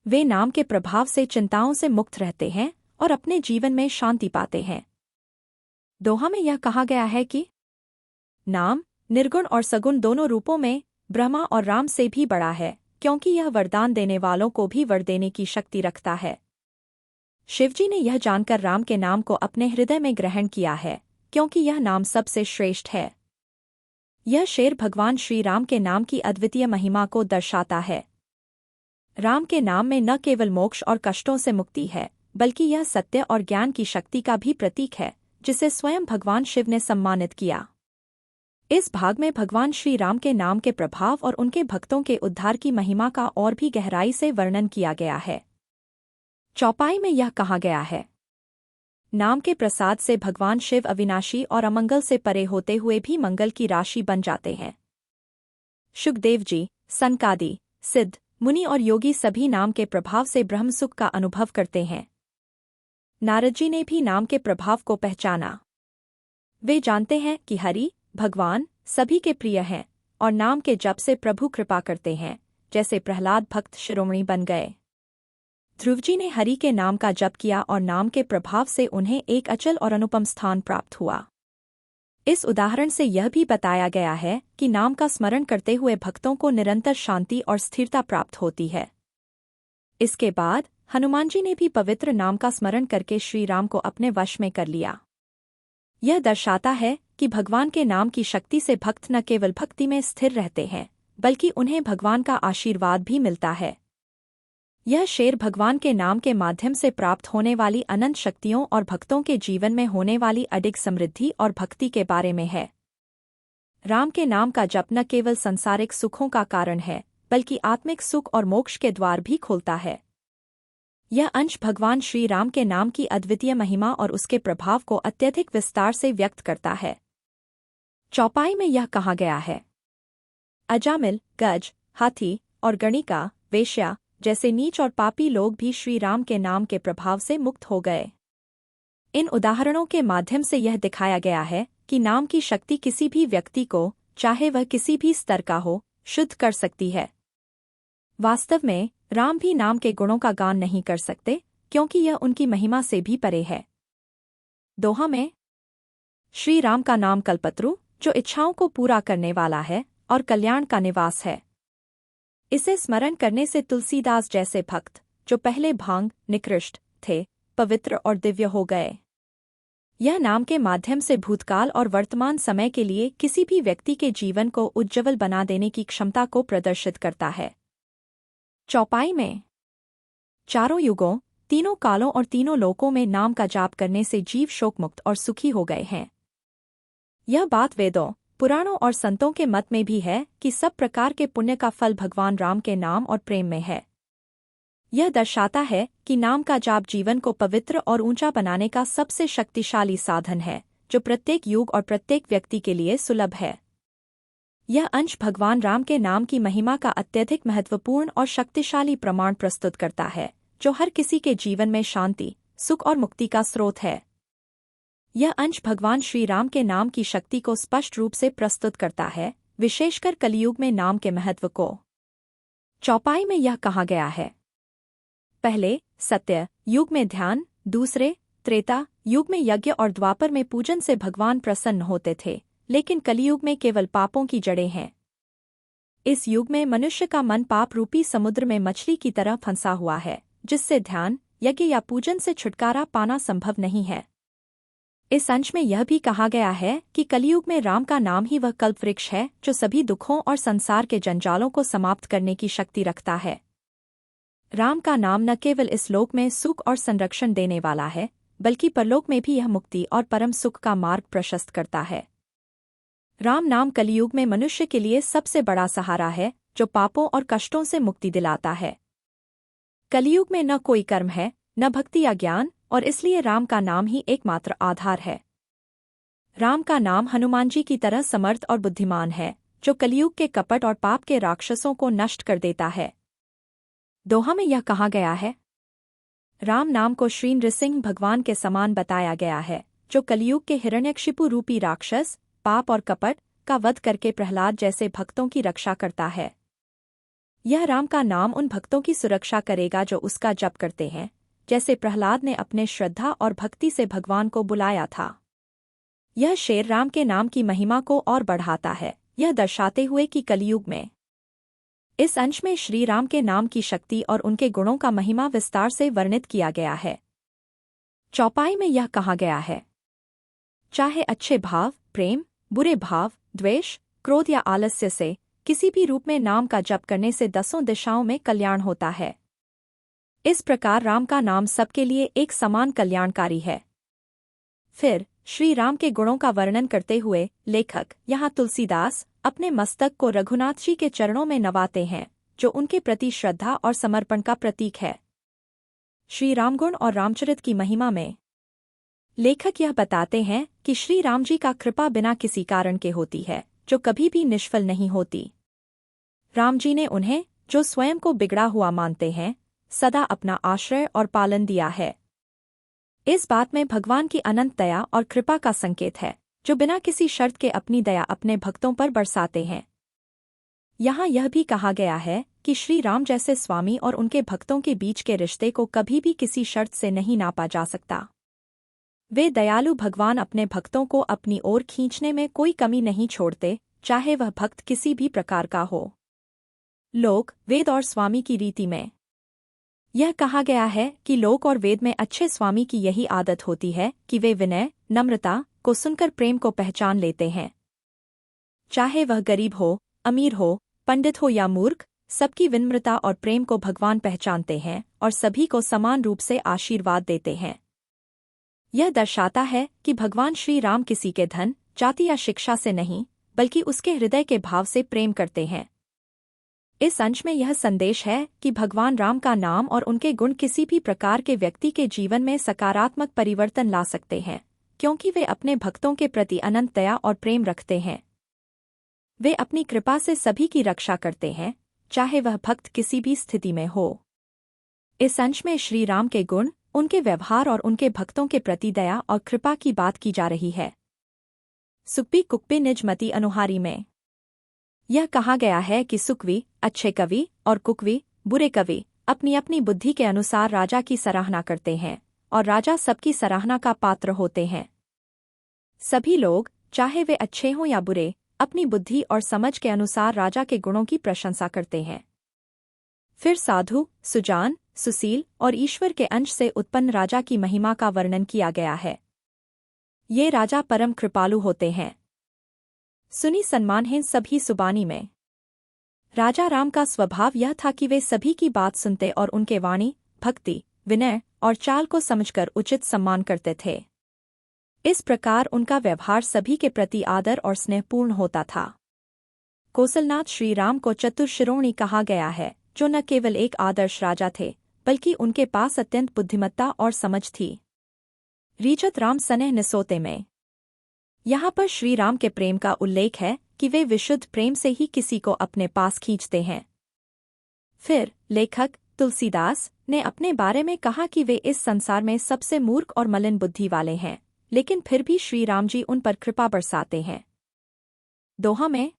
वे नाम के प्रभाव से चिंताओं से मुक्त रहते हैं और अपने जीवन में शांति पाते हैं। दोहा में यह कहा गया है कि नाम निर्गुण और सगुण दोनों रूपों में ब्रह्मा और राम से भी बड़ा है, क्योंकि यह वरदान देने वालों को भी वर देने की शक्ति रखता है। शिवजी ने यह जानकर राम के नाम को अपने हृदय में ग्रहण किया है, क्योंकि यह नाम सबसे श्रेष्ठ है। यह शेर भगवान श्री राम के नाम की अद्वितीय महिमा को दर्शाता है। राम के नाम में न केवल मोक्ष और कष्टों से मुक्ति है, बल्कि यह सत्य और ज्ञान की शक्ति का भी प्रतीक है, जिसे स्वयं भगवान शिव ने सम्मानित किया। इस भाग में भगवान श्री राम के नाम के प्रभाव और उनके भक्तों के उद्धार की महिमा का और भी गहराई से वर्णन किया गया है। चौपाई में यह कहा गया है, नाम के प्रसाद से भगवान शिव अविनाशी और अमंगल से परे होते हुए भी मंगल की राशि बन जाते हैं। शुकदेव जी, सनकादि, सिद्ध, मुनि और योगी सभी नाम के प्रभाव से ब्रह्म सुख का अनुभव करते हैं। नारद जी ने भी नाम के प्रभाव को पहचाना। वे जानते हैं कि हरि, भगवान, सभी के प्रिय हैं और नाम के जप से प्रभु कृपा करते हैं, जैसे प्रहलाद भक्त शिरोमणि बन गए। ध्रुव जी ने हरि के नाम का जप किया और नाम के प्रभाव से उन्हें एक अचल और अनुपम स्थान प्राप्त हुआ। इस उदाहरण से यह भी बताया गया है कि नाम का स्मरण करते हुए भक्तों को निरंतर शांति और स्थिरता प्राप्त होती है। इसके बाद हनुमान जी ने भी पवित्र नाम का स्मरण करके श्री राम को अपने वश में कर लिया। यह दर्शाता है कि भगवान के नाम की शक्ति से भक्त न केवल भक्ति में स्थिर रहते हैं, बल्कि उन्हें भगवान का आशीर्वाद भी मिलता है। यह शेर भगवान के नाम के माध्यम से प्राप्त होने वाली अनंत शक्तियों और भक्तों के जीवन में होने वाली अडिग समृद्धि और भक्ति के बारे में है। राम के नाम का जप न केवल सांसारिक सुखों का कारण है, बल्कि आत्मिक सुख और मोक्ष के द्वार भी खोलता है। यह अंश भगवान श्री राम के नाम की अद्वितीय महिमा और उसके प्रभाव को अत्यधिक विस्तार से व्यक्त करता है। चौपाई में यह कहा गया है, अजामिल, गज, हाथी और गणिका, वेश्या जैसे नीच और पापी लोग भी श्री राम के नाम के प्रभाव से मुक्त हो गए। इन उदाहरणों के माध्यम से यह दिखाया गया है कि नाम की शक्ति किसी भी व्यक्ति को, चाहे वह किसी भी स्तर का हो, शुद्ध कर सकती है। वास्तव में राम भी नाम के गुणों का गान नहीं कर सकते, क्योंकि यह उनकी महिमा से भी परे है। दोहा में श्री राम का नाम कल्पत्रु, जो इच्छाओं को पूरा करने वाला है और कल्याण का निवास है। इसे स्मरण करने से तुलसीदास जैसे भक्त, जो पहले भांग निकृष्ट थे, पवित्र और दिव्य हो गए। यह नाम के माध्यम से भूतकाल और वर्तमान समय के लिए किसी भी व्यक्ति के जीवन को उज्ज्वल बना देने की क्षमता को प्रदर्शित करता है। चौपाई में चारों युगों, तीनों कालों और तीनों लोकों में नाम का जाप करने से जीव शोकमुक्त और सुखी हो गए हैं। यह बात वेदों, पुराणों और संतों के मत में भी है कि सब प्रकार के पुण्य का फल भगवान राम के नाम और प्रेम में है। यह दर्शाता है कि नाम का जाप जीवन को पवित्र और ऊंचा बनाने का सबसे शक्तिशाली साधन है, जो प्रत्येक युग और प्रत्येक व्यक्ति के लिए सुलभ है। यह अंश भगवान राम के नाम की महिमा का अत्यधिक महत्वपूर्ण और शक्तिशाली प्रमाण प्रस्तुत करता है, जो हर किसी के जीवन में शांति, सुख और मुक्ति का स्रोत है। यह अंश भगवान श्री राम के नाम की शक्ति को स्पष्ट रूप से प्रस्तुत करता है, विशेषकर कलियुग में नाम के महत्व को। चौपाई में यह कहा गया है, पहले सत्य युग में ध्यान, दूसरे त्रेता युग में यज्ञ और द्वापर में पूजन से भगवान प्रसन्न होते थे, लेकिन कलियुग में केवल पापों की जड़ें हैं। इस युग में मनुष्य का मन पाप रूपी समुद्र में मछली की तरह फंसा हुआ है, जिससे ध्यान, यज्ञ या पूजन से छुटकारा पाना संभव नहीं है। इस अंश में यह भी कहा गया है कि कलियुग में राम का नाम ही वह कल्पवृक्ष है, जो सभी दुखों और संसार के जंजालों को समाप्त करने की शक्ति रखता है। राम का नाम न केवल इस लोक में सुख और संरक्षण देने वाला है, बल्कि परलोक में भी यह मुक्ति और परम सुख का मार्ग प्रशस्त करता है। राम नाम कलियुग में मनुष्य के लिए सबसे बड़ा सहारा है, जो पापों और कष्टों से मुक्ति दिलाता है। कलियुग में न कोई कर्म है, न भक्ति या ज्ञान, और इसलिए राम का नाम ही एकमात्र आधार है। राम का नाम हनुमान जी की तरह समर्थ और बुद्धिमान है, जो कलियुग के कपट और पाप के राक्षसों को नष्ट कर देता है। दोहा में यह कहा गया है, राम नाम को श्री नृसिंह भगवान के समान बताया गया है, जो कलियुग के हिरण्यकशिपु रूपी राक्षस, पाप और कपट का वध करके प्रहलाद जैसे भक्तों की रक्षा करता है। यह राम का नाम उन भक्तों की सुरक्षा करेगा जो उसका जप करते हैं, जैसे प्रहलाद ने अपने श्रद्धा और भक्ति से भगवान को बुलाया था। यह शेर राम के नाम की महिमा को और बढ़ाता है, यह दर्शाते हुए कि कलियुग में इस अंश में श्री राम के नाम की शक्ति और उनके गुणों का महिमा विस्तार से वर्णित किया गया है। चौपाई में यह कहा गया है, चाहे अच्छे भाव, प्रेम, बुरे भाव, द्वेष, क्रोध या आलस्य से किसी भी रूप में नाम का जप करने से 10 दिशाओं में कल्याण होता है। इस प्रकार राम का नाम सबके लिए एक समान कल्याणकारी है। फिर श्री राम के गुणों का वर्णन करते हुए लेखक यहाँ तुलसीदास अपने मस्तक को रघुनाथ जी के चरणों में नवाते हैं, जो उनके प्रति श्रद्धा और समर्पण का प्रतीक है। श्री रामगुण और रामचरित की महिमा में लेखक यह बताते हैं कि श्री राम जी का कृपा बिना किसी कारण के होती है, जो कभी भी निष्फल नहीं होती। राम जी ने उन्हें, जो स्वयं को बिगड़ा हुआ मानते हैं, सदा अपना आश्रय और पालन दिया है। इस बात में भगवान की अनंत दया और कृपा का संकेत है, जो बिना किसी शर्त के अपनी दया अपने भक्तों पर बरसाते हैं। यहाँ यह भी कहा गया है कि श्री राम जैसे स्वामी और उनके भक्तों के बीच के रिश्ते को कभी भी किसी शर्त से नहीं नापा जा सकता। वे दयालु भगवान अपने भक्तों को अपनी ओर खींचने में कोई कमी नहीं छोड़ते, चाहे वह भक्त किसी भी प्रकार का हो। लोक, वेद और स्वामी की रीति में यह कहा गया है कि लोक और वेद में अच्छे स्वामी की यही आदत होती है कि वे विनय, नम्रता को सुनकर प्रेम को पहचान लेते हैं। चाहे वह गरीब हो, अमीर हो, पंडित हो या मूर्ख, सबकी विनम्रता और प्रेम को भगवान पहचानते हैं और सभी को समान रूप से आशीर्वाद देते हैं। यह दर्शाता है कि भगवान श्री राम किसी के धन, जाति या शिक्षा से नहीं, बल्कि उसके हृदय के भाव से प्रेम करते हैं। इस अंश में यह संदेश है कि भगवान राम का नाम और उनके गुण किसी भी प्रकार के व्यक्ति के जीवन में सकारात्मक परिवर्तन ला सकते हैं, क्योंकि वे अपने भक्तों के प्रति अनंत दया और प्रेम रखते हैं। वे अपनी कृपा से सभी की रक्षा करते हैं, चाहे वह भक्त किसी भी स्थिति में हो। इस अंश में श्री राम के गुण, उनके व्यवहार और उनके भक्तों के प्रति दया और कृपा की बात की जा रही है। सुकवी कुकवी निज मति अनुहारी में यह कहा गया है कि सुकवी, अच्छे कवि, और कुकवी, बुरे कवि, अपनी अपनी बुद्धि के अनुसार राजा की सराहना करते हैं, और राजा सबकी सराहना का पात्र होते हैं। सभी लोग, चाहे वे अच्छे हों या बुरे, अपनी बुद्धि और समझ के अनुसार राजा के गुणों की प्रशंसा करते हैं। फिर साधु, सुजान, सुशील और ईश्वर के अंश से उत्पन्न राजा की महिमा का वर्णन किया गया है। ये राजा परम कृपालु होते हैं। सुनी सम्मानहीन सभी सुबानी में राजा राम का स्वभाव यह था कि वे सभी की बात सुनते और उनके वाणी, भक्ति, विनय और चाल को समझकर उचित सम्मान करते थे। इस प्रकार उनका व्यवहार सभी के प्रति आदर और स्नेहपूर्ण होता था। कौशलनाथ श्री राम को चतुर्शिरोमणि कहा गया है, जो न केवल एक आदर्श राजा थे, बल्कि उनके पास अत्यंत बुद्धिमत्ता और समझ थी। रीचत राम सनेह निसोते में यहाँ पर श्री राम के प्रेम का उल्लेख है कि वे विशुद्ध प्रेम से ही किसी को अपने पास खींचते हैं। फिर लेखक तुलसीदास ने अपने बारे में कहा कि वे इस संसार में सबसे मूर्ख और मलिन बुद्धि वाले हैं, लेकिन फिर भी श्री राम जी उन पर कृपा बरसाते हैं। दोहा में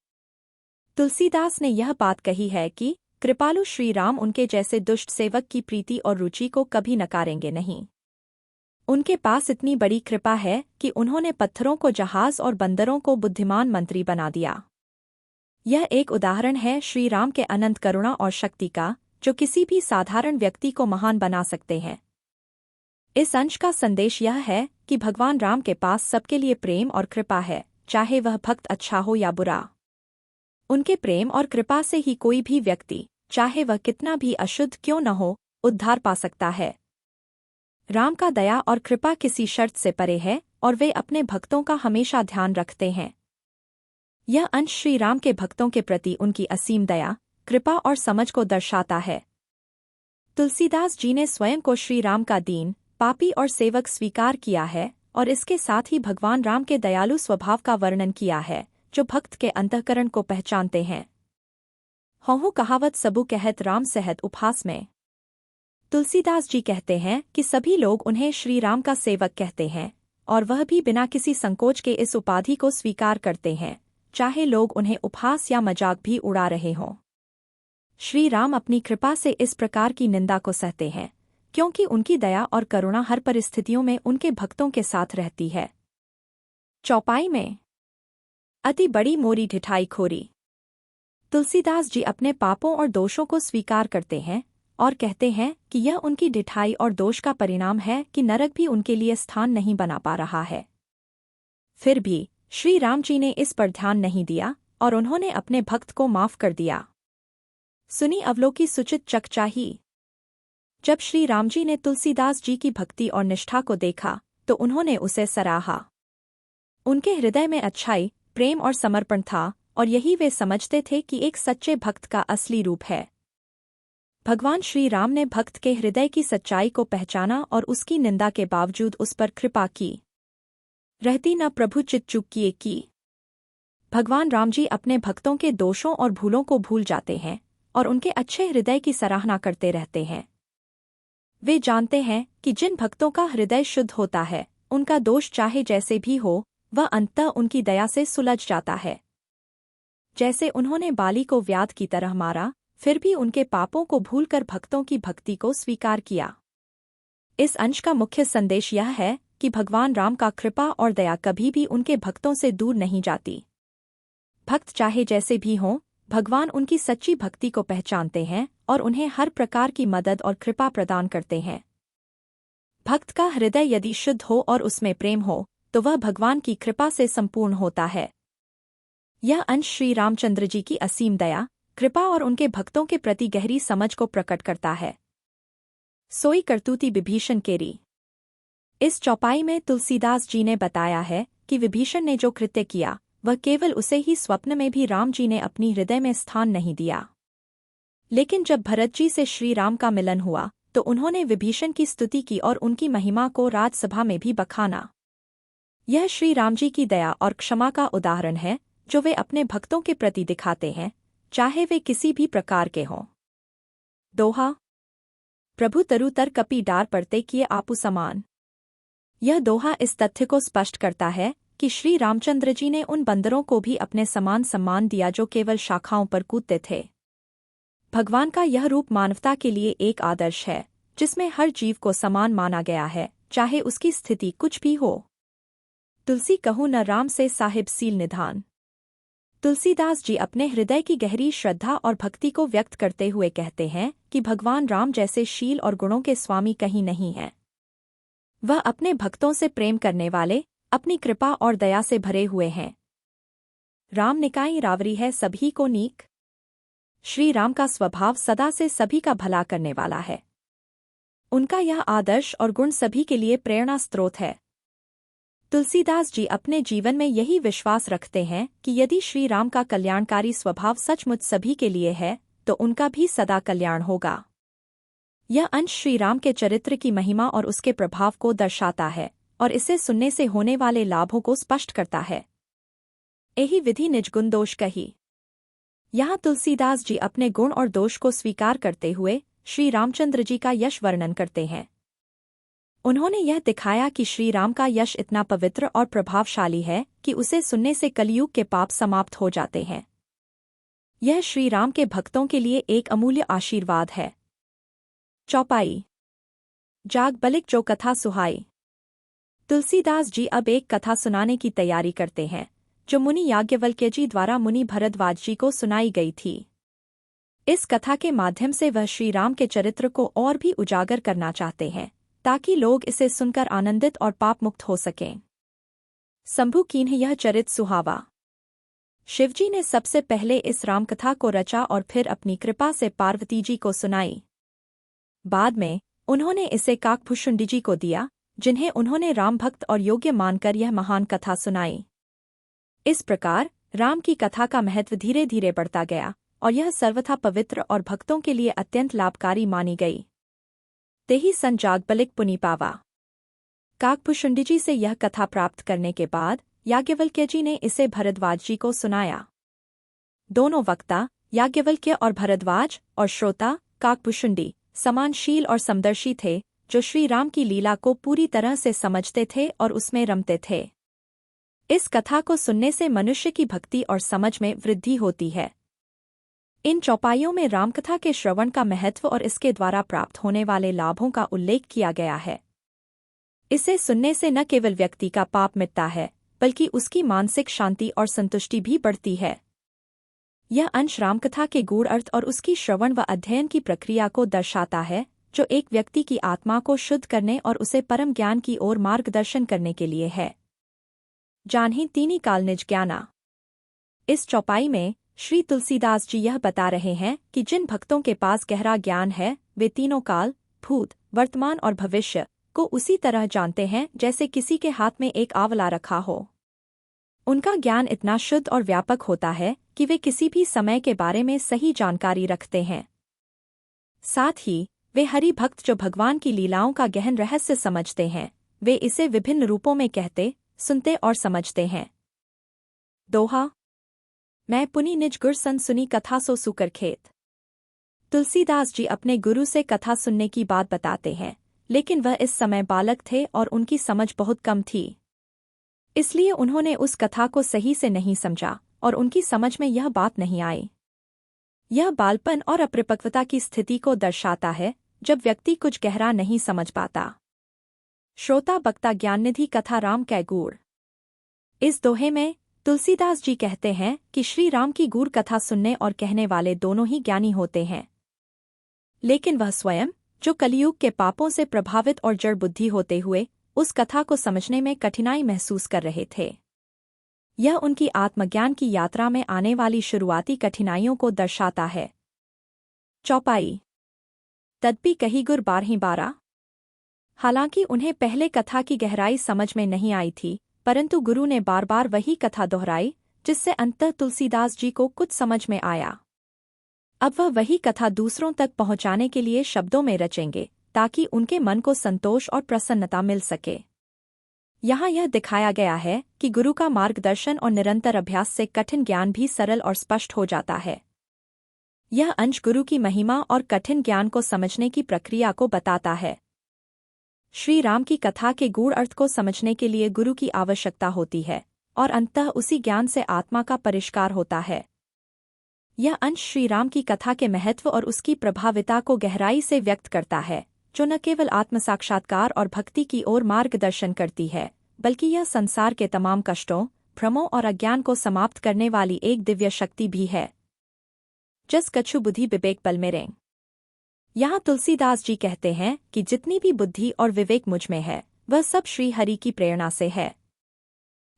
तुलसीदास ने यह बात कही है कि कृपालु श्री राम उनके जैसे दुष्ट सेवक की प्रीति और रुचि को कभी नकारेंगे नहीं। उनके पास इतनी बड़ी कृपा है कि उन्होंने पत्थरों को जहाज और बंदरों को बुद्धिमान मंत्री बना दिया। यह एक उदाहरण है श्री राम के अनंत करुणा और शक्ति का, जो किसी भी साधारण व्यक्ति को महान बना सकते हैं। इस अंश का संदेश यह है कि भगवान राम के पास सबके लिए प्रेम और कृपा है, चाहे वह भक्त अच्छा हो या बुरा। उनके प्रेम और कृपा से ही कोई भी व्यक्ति, चाहे वह कितना भी अशुद्ध क्यों न हो, उद्धार पा सकता है। राम का दया और कृपा किसी शर्त से परे है और वे अपने भक्तों का हमेशा ध्यान रखते हैं। यह अंश श्री राम के भक्तों के प्रति उनकी असीम दया, कृपा और समझ को दर्शाता है। तुलसीदास जी ने स्वयं को श्री राम का दीन, पापी और सेवक स्वीकार किया है और इसके साथ ही भगवान राम के दयालु स्वभाव का वर्णन किया है, जो भक्त के अंतःकरण को पहचानते हैं। हौहु कहावत सबु कहत राम सहत उपहास में तुलसीदास जी कहते हैं कि सभी लोग उन्हें श्री राम का सेवक कहते हैं, और वह भी बिना किसी संकोच के इस उपाधि को स्वीकार करते हैं, चाहे लोग उन्हें उपहास या मजाक भी उड़ा रहे हों। श्री राम अपनी कृपा से इस प्रकार की निंदा को सहते हैं, क्योंकि उनकी दया और करुणा हर परिस्थितियों में उनके भक्तों के साथ रहती है। चौपाई में अति बड़ी मोरी ढिठाई खोरी तुलसीदास जी अपने पापों और दोषों को स्वीकार करते हैं और कहते हैं कि यह उनकी ढिठाई और दोष का परिणाम है कि नरक भी उनके लिए स्थान नहीं बना पा रहा है। फिर भी श्री राम जी ने इस पर ध्यान नहीं दिया और उन्होंने अपने भक्त को माफ कर दिया। सुनी अवलोकी सुचित चकचाही। जब श्री राम जी ने तुलसीदास जी की भक्ति और निष्ठा को देखा तो उन्होंने उसे सराहा। उनके हृदय में अच्छाई, प्रेम और समर्पण था और यही वे समझते थे कि एक सच्चे भक्त का असली रूप है। भगवान श्री राम ने भक्त के हृदय की सच्चाई को पहचाना और उसकी निंदा के बावजूद उस पर कृपा की। रहती न प्रभु चित चूक किए की। भगवान राम जी अपने भक्तों के दोषों और भूलों को भूल जाते हैं और उनके अच्छे हृदय की सराहना करते रहते हैं। वे जानते हैं कि जिन भक्तों का हृदय शुद्ध होता है, उनका दोष चाहे जैसे भी हो, वह अंततः उनकी दया से सुलझ जाता है। जैसे उन्होंने बाली को व्याध की तरह मारा, फिर भी उनके पापों को भूलकर भक्तों की भक्ति को स्वीकार किया। इस अंश का मुख्य संदेश यह है कि भगवान राम का कृपा और दया कभी भी उनके भक्तों से दूर नहीं जाती। भक्त चाहे जैसे भी हों, भगवान उनकी सच्ची भक्ति को पहचानते हैं और उन्हें हर प्रकार की मदद और कृपा प्रदान करते हैं। भक्त का हृदय यदि शुद्ध हो और उसमें प्रेम हो, तो वह भगवान की कृपा से संपूर्ण होता है। यह अंश श्री रामचंद्र जी की असीम दया, कृपा और उनके भक्तों के प्रति गहरी समझ को प्रकट करता है। सोई करतूती विभीषण केरी। इस चौपाई में तुलसीदास जी ने बताया है कि विभीषण ने जो कृत्य किया, वह केवल उसे ही स्वप्न में भी राम जी ने अपनी हृदय में स्थान नहीं दिया। लेकिन जब भरत जी से श्री राम का मिलन हुआ तो उन्होंने विभीषण की स्तुति की और उनकी महिमा को राजसभा में भी बखाना। यह श्री राम जी की दया और क्षमा का उदाहरण है जो वे अपने भक्तों के प्रति दिखाते हैं, चाहे वे किसी भी प्रकार के हों। दोहा। प्रभु तरु तर कपि डार पड़ते किए आपु समान। यह दोहा इस तथ्य को स्पष्ट करता है कि श्री रामचंद्र जी ने उन बंदरों को भी अपने समान सम्मान दिया जो केवल शाखाओं पर कूदते थे। भगवान का यह रूप मानवता के लिए एक आदर्श है, जिसमें हर जीव को समान माना गया है, चाहे उसकी स्थिति कुछ भी हो। तुलसी कहूँ न राम से साहिब सील निधान। तुलसीदास जी अपने हृदय की गहरी श्रद्धा और भक्ति को व्यक्त करते हुए कहते हैं कि भगवान राम जैसे शील और गुणों के स्वामी कहीं नहीं हैं। वह अपने भक्तों से प्रेम करने वाले, अपनी कृपा और दया से भरे हुए हैं। राम निकाई रावरी है सभी को नीक। श्री राम का स्वभाव सदा से सभी का भला करने वाला है। उनका यह आदर्श और गुण सभी के लिए प्रेरणा स्रोत है। तुलसीदास जी अपने जीवन में यही विश्वास रखते हैं कि यदि श्री राम का कल्याणकारी स्वभाव सचमुच सभी के लिए है, तो उनका भी सदा कल्याण होगा। यह अंश श्री राम के चरित्र की महिमा और उसके प्रभाव को दर्शाता है और इसे सुनने से होने वाले लाभों को स्पष्ट करता है। यही विधि निज गुण दोष कही। यहाँ तुलसीदास जी अपने गुण और दोष को स्वीकार करते हुए श्री रामचंद्र जी का यश वर्णन करते हैं। उन्होंने यह दिखाया कि श्री राम का यश इतना पवित्र और प्रभावशाली है कि उसे सुनने से कलयुग के पाप समाप्त हो जाते हैं। यह श्री राम के भक्तों के लिए एक अमूल्य आशीर्वाद है। चौपाई। जाग बलिक जो कथा सुहाई। तुलसीदास जी अब एक कथा सुनाने की तैयारी करते हैं, जो मुनि याज्ञवल्क्य जी द्वारा मुनि भरद्वाज जी को सुनाई गई थी। इस कथा के माध्यम से वह श्री राम के चरित्र को और भी उजागर करना चाहते हैं, ताकि लोग इसे सुनकर आनंदित और पाप मुक्त हो सकें। शंभु कीन्ह यह चरित सुहावा। शिवजी ने सबसे पहले इस रामकथा को रचा और फिर अपनी कृपा से पार्वती जी को सुनाई। बाद में उन्होंने इसे काकभूषुंडी जी को दिया, जिन्हें उन्होंने राम भक्त और योग्य मानकर यह महान कथा सुनाई। इस प्रकार राम की कथा का महत्व धीरे धीरे बढ़ता गया और यह सर्वथा पवित्र और भक्तों के लिए अत्यंत लाभकारी मानी गई। तेही सन जागबलिक पुनि पावा। काकभूषुंडी जी से यह कथा प्राप्त करने के बाद याज्ञवल्क्य जी ने इसे भरद्वाज जी को सुनाया। दोनों वक्ता, याज्ञवल्क्य और भरद्वाज, और श्रोता काकभूषुंडी समानशील और समदर्शी थे, जो श्री राम की लीला को पूरी तरह से समझते थे और उसमें रमते थे। इस कथा को सुनने से मनुष्य की भक्ति और समझ में वृद्धि होती है। इन चौपाइयों में रामकथा के श्रवण का महत्व और इसके द्वारा प्राप्त होने वाले लाभों का उल्लेख किया गया है। इसे सुनने से न केवल व्यक्ति का पाप मिटता है, बल्कि उसकी मानसिक शांति और संतुष्टि भी बढ़ती है। यह अंश रामकथा के गूढ़ अर्थ और उसकी श्रवण व अध्ययन की प्रक्रिया को दर्शाता है, जो एक व्यक्ति की आत्मा को शुद्ध करने और उसे परम ज्ञान की ओर मार्गदर्शन करने के लिए है। जानहि तीनी काल निज ज्ञाना। इस चौपाई में श्री तुलसीदास जी यह बता रहे हैं कि जिन भक्तों के पास गहरा ज्ञान है वे तीनों काल, भूत, वर्तमान और भविष्य को उसी तरह जानते हैं जैसे किसी के हाथ में एक आंवला रखा हो। उनका ज्ञान इतना शुद्ध और व्यापक होता है कि वे किसी भी समय के बारे में सही जानकारी रखते हैं। साथ ही वे हरि भक्त जो भगवान की लीलाओं का गहन रहस्य समझते हैं, वे इसे विभिन्न रूपों में कहते, सुनते और समझते हैं। दोहा। मैं पुनि निज गुर सन सुनी कथा सो सुकर खेत। तुलसीदास जी अपने गुरु से कथा सुनने की बात बताते हैं, लेकिन वह इस समय बालक थे और उनकी समझ बहुत कम थी। इसलिए उन्होंने उस कथा को सही से नहीं समझा और उनकी समझ में यह बात नहीं आई। यह बालपन और अपरिपक्वता की स्थिति को दर्शाता है, जब व्यक्ति कुछ गहरा नहीं समझ पाता। श्रोता बक्ता ज्ञाननिधि कथा राम कै गूढ़। इस दोहे में तुलसीदास जी कहते हैं कि श्री राम की गूढ़ कथा सुनने और कहने वाले दोनों ही ज्ञानी होते हैं, लेकिन वह स्वयं, जो कलियुग के पापों से प्रभावित और जड़ बुद्धि होते हुए उस कथा को समझने में कठिनाई महसूस कर रहे थे। यह उनकी आत्मज्ञान की यात्रा में आने वाली शुरुआती कठिनाइयों को दर्शाता है। चौपाई। तदपि कही गुर बारहीं बारा। हालांकि उन्हें पहले कथा की गहराई समझ में नहीं आई थी, परंतु गुरु ने बार बार वही कथा दोहराई, जिससे अंततः तुलसीदास जी को कुछ समझ में आया। अब वह वही कथा दूसरों तक पहुंचाने के लिए शब्दों में रचेंगे, ताकि उनके मन को संतोष और प्रसन्नता मिल सके। यहाँ यह दिखाया गया है कि गुरु का मार्गदर्शन और निरंतर अभ्यास से कठिन ज्ञान भी सरल और स्पष्ट हो जाता है। यह अंश गुरु की महिमा और कठिन ज्ञान को समझने की प्रक्रिया को बताता है। श्री राम की कथा के गूढ़ अर्थ को समझने के लिए गुरु की आवश्यकता होती है, और अंततः उसी ज्ञान से आत्मा का परिष्कार होता है। यह अंश श्री राम की कथा के महत्व और उसकी प्रभाविता को गहराई से व्यक्त करता है, जो न केवल आत्मसाक्षात्कार और भक्ति की ओर मार्गदर्शन करती है, बल्कि यह संसार के तमाम कष्टों, भ्रमों और अज्ञान को समाप्त करने वाली एक दिव्य शक्ति भी है। जस कछु बुद्धि विवेक बल मेरे। यहाँ तुलसीदास जी कहते हैं कि जितनी भी बुद्धि और विवेक मुझ में है, वह सब श्री हरि की प्रेरणा से है।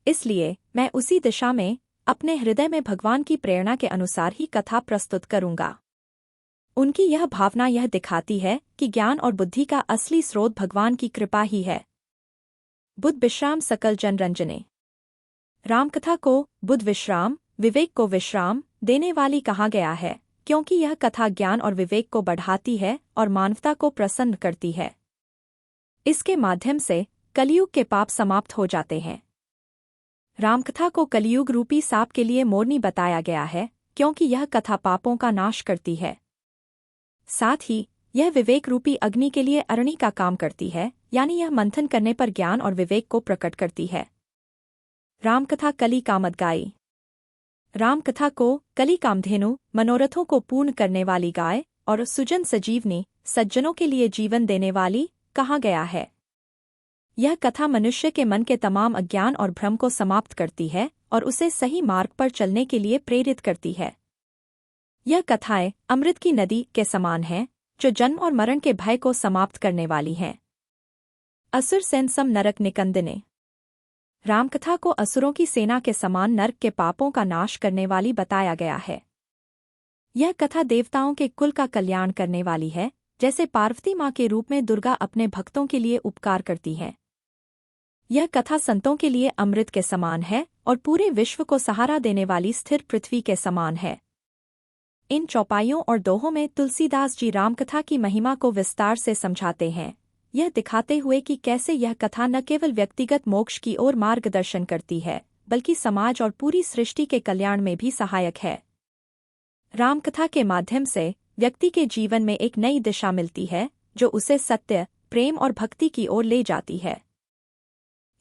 इसलिए मैं उसी दिशा में अपने हृदय में भगवान की प्रेरणा के अनुसार ही कथा प्रस्तुत करूंगा। उनकी यह भावना यह दिखाती है कि ज्ञान और बुद्धि का असली स्रोत भगवान की कृपा ही है। बुद्ध विश्राम सकल जन रंजने। रामकथा को बुद्ध विश्राम, विवेक को विश्राम देने वाली कहा गया है, क्योंकि यह कथा ज्ञान और विवेक को बढ़ाती है और मानवता को प्रसन्न करती है। इसके माध्यम से कलियुग के पाप समाप्त हो जाते हैं। रामकथा को कलियुग रूपी सांप के लिए मोरनी बताया गया है, क्योंकि यह कथा पापों का नाश करती है। साथ ही यह विवेक रूपी अग्नि के लिए अरणि का काम करती है, यानी यह मंथन करने पर ज्ञान और विवेक को प्रकट करती है। रामकथा कली कामद गाई। रामकथा को कली कामधेनु, मनोरथों को पूर्ण करने वाली गाय, और सुजन सजीवनी, सज्जनों के लिए जीवन देने वाली कहा गया है। यह कथा मनुष्य के मन के तमाम अज्ञान और भ्रम को समाप्त करती है और उसे सही मार्ग पर चलने के लिए प्रेरित करती है। यह कथाएं अमृत की नदी के समान हैं, जो जन्म और मरण के भय को समाप्त करने वाली हैं। असुर सेन सम नरक निकंदने। रामकथा को असुरों की सेना के समान नरक के पापों का नाश करने वाली बताया गया है। यह कथा देवताओं के कुल का कल्याण करने वाली है, जैसे पार्वती माँ के रूप में दुर्गा अपने भक्तों के लिए उपकार करती हैं। यह कथा संतों के लिए अमृत के समान है और पूरे विश्व को सहारा देने वाली स्थिर पृथ्वी के समान है। इन चौपाइयों और दोहों में तुलसीदास जी रामकथा की महिमा को विस्तार से समझाते हैं, यह दिखाते हुए कि कैसे यह कथा न केवल व्यक्तिगत मोक्ष की ओर मार्गदर्शन करती है, बल्कि समाज और पूरी सृष्टि के कल्याण में भी सहायक है। रामकथा के माध्यम से व्यक्ति के जीवन में एक नई दिशा मिलती है, जो उसे सत्य, प्रेम और भक्ति की ओर ले जाती है।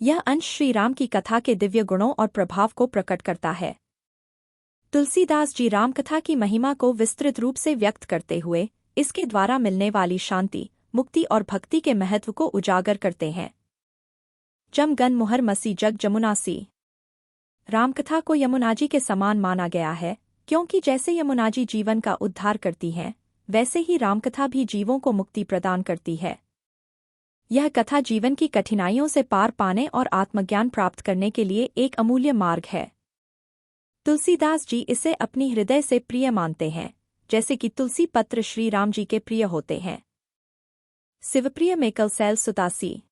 यह अंश श्री राम की कथा के दिव्य गुणों और प्रभाव को प्रकट करता है। तुलसीदास जी रामकथा की महिमा को विस्तृत रूप से व्यक्त करते हुए इसके द्वारा मिलने वाली शांति, मुक्ति और भक्ति के महत्व को उजागर करते हैं। जम गन मुहर मसी जग जमुनासी। रामकथा को यमुनाजी के समान माना गया है, क्योंकि जैसे यमुना जी जीवन का उद्धार करती हैं, वैसे ही रामकथा भी जीवों को मुक्ति प्रदान करती है। यह कथा जीवन की कठिनाइयों से पार पाने और आत्मज्ञान प्राप्त करने के लिए एक अमूल्य मार्ग है। तुलसीदास जी इसे अपनी हृदय से प्रिय मानते हैं, जैसे कि तुलसी पत्र श्री राम जी के प्रिय होते हैं। शिवप्रिय में कलसैल सुतासी।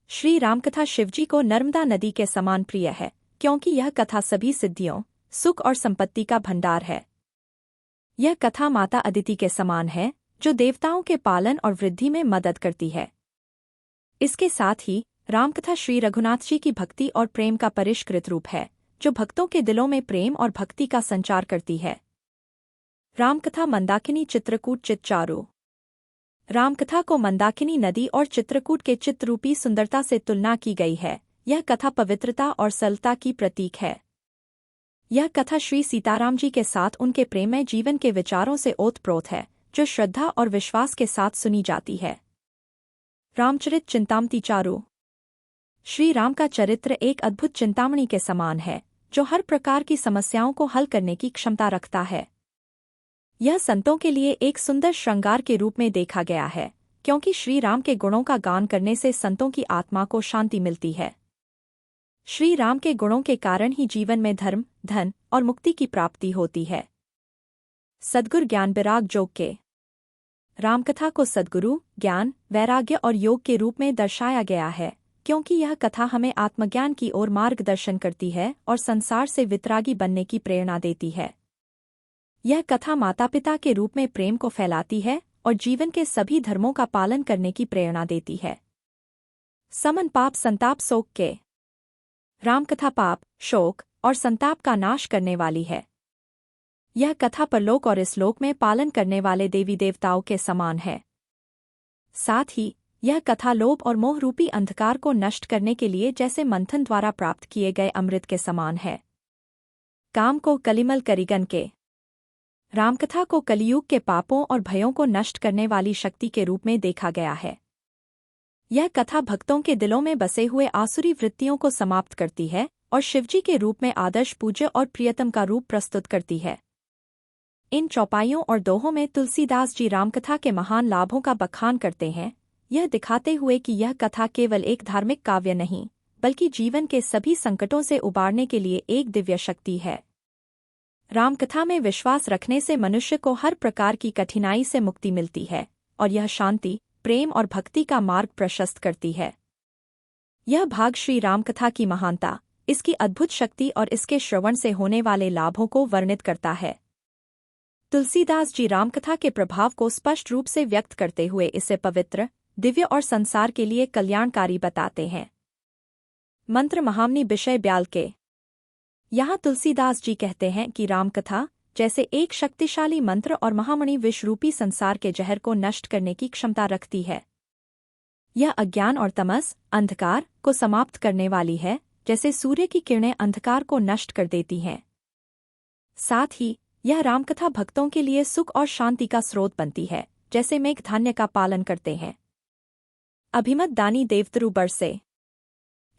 श्री रामकथा शिवजी को नर्मदा नदी के समान प्रिय है, क्योंकि यह कथा सभी सिद्धियों, सुख और संपत्ति का भंडार है। यह कथा माता अदिति के समान है, जो देवताओं के पालन और वृद्धि में मदद करती है। इसके साथ ही रामकथा श्री रघुनाथ जी की भक्ति और प्रेम का परिष्कृत रूप है, जो भक्तों के दिलों में प्रेम और भक्ति का संचार करती है। रामकथा मंदाकिनी चित्रकूट चितचारू। रामकथा को मंदाकिनी नदी और चित्रकूट के चित्ररूपी सुंदरता से तुलना की गई है। यह कथा पवित्रता और सरलता की प्रतीक है। यह कथा श्री सीताराम जी के साथ उनके प्रेममय जीवन के विचारों से ओतप्रोत है, जो श्रद्धा और विश्वास के साथ सुनी जाती है। रामचरित चिंतामणि चारू। श्री राम का चरित्र एक अद्भुत चिंतामणि के समान है, जो हर प्रकार की समस्याओं को हल करने की क्षमता रखता है। यह संतों के लिए एक सुंदर श्रृंगार के रूप में देखा गया है, क्योंकि श्री राम के गुणों का गान करने से संतों की आत्मा को शांति मिलती है। श्री राम के गुणों के कारण ही जीवन में धर्म, धन और मुक्ति की प्राप्ति होती है। सद्गुरु ज्ञान विराग योग के। रामकथा को सद्गुरु, ज्ञान, वैराग्य और योग के रूप में दर्शाया गया है, क्योंकि यह कथा हमें आत्मज्ञान की ओर मार्गदर्शन करती है और संसार से वितरागी बनने की प्रेरणा देती है। यह कथा माता पिता के रूप में प्रेम को फैलाती है और जीवन के सभी धर्मों का पालन करने की प्रेरणा देती है। समन पाप संताप शोक के। रामकथा पाप, शोक और संताप का नाश करने वाली है। यह कथा परलोक और इस लोक में पालन करने वाले देवी देवताओं के समान है। साथ ही यह कथा लोभ और मोह रूपी अंधकार को नष्ट करने के लिए जैसे मंथन द्वारा प्राप्त किए गए अमृत के समान है। काम को कलिमल करिगन के। रामकथा को कलियुग के पापों और भयों को नष्ट करने वाली शक्ति के रूप में देखा गया है। यह कथा भक्तों के दिलों में बसे हुए आसुरी वृत्तियों को समाप्त करती है और शिवजी के रूप में आदर्श पूज्य और प्रियतम का रूप प्रस्तुत करती है। इन चौपाइयों और दोहों में तुलसीदास जी रामकथा के महान लाभों का बखान करते हैं, यह दिखाते हुए कि यह कथा केवल एक धार्मिक काव्य नहीं, बल्कि जीवन के सभी संकटों से उबारने के लिए एक दिव्य शक्ति है। रामकथा में विश्वास रखने से मनुष्य को हर प्रकार की कठिनाई से मुक्ति मिलती है और यह शांति, प्रेम और भक्ति का मार्ग प्रशस्त करती है। यह भाग श्री रामकथा की महानता, इसकी अद्भुत शक्ति और इसके श्रवण से होने वाले लाभों को वर्णित करता है। तुलसीदास जी रामकथा के प्रभाव को स्पष्ट रूप से व्यक्त करते हुए इसे पवित्र, दिव्य और संसार के लिए कल्याणकारी बताते हैं। मंत्र महामनी विषय ब्याल के। यहाँ तुलसीदास जी कहते हैं कि रामकथा जैसे एक शक्तिशाली मंत्र और महामणि विषरूपी संसार के जहर को नष्ट करने की क्षमता रखती है। यह अज्ञान और तमस, अंधकार को समाप्त करने वाली है, जैसे सूर्य की किरणें अंधकार को नष्ट कर देती हैं। साथ ही यह रामकथा भक्तों के लिए सुख और शांति का स्रोत बनती है, जैसे मेघ धान्य का पालन करते हैं। अभिमत दानी देवतरु बरसे।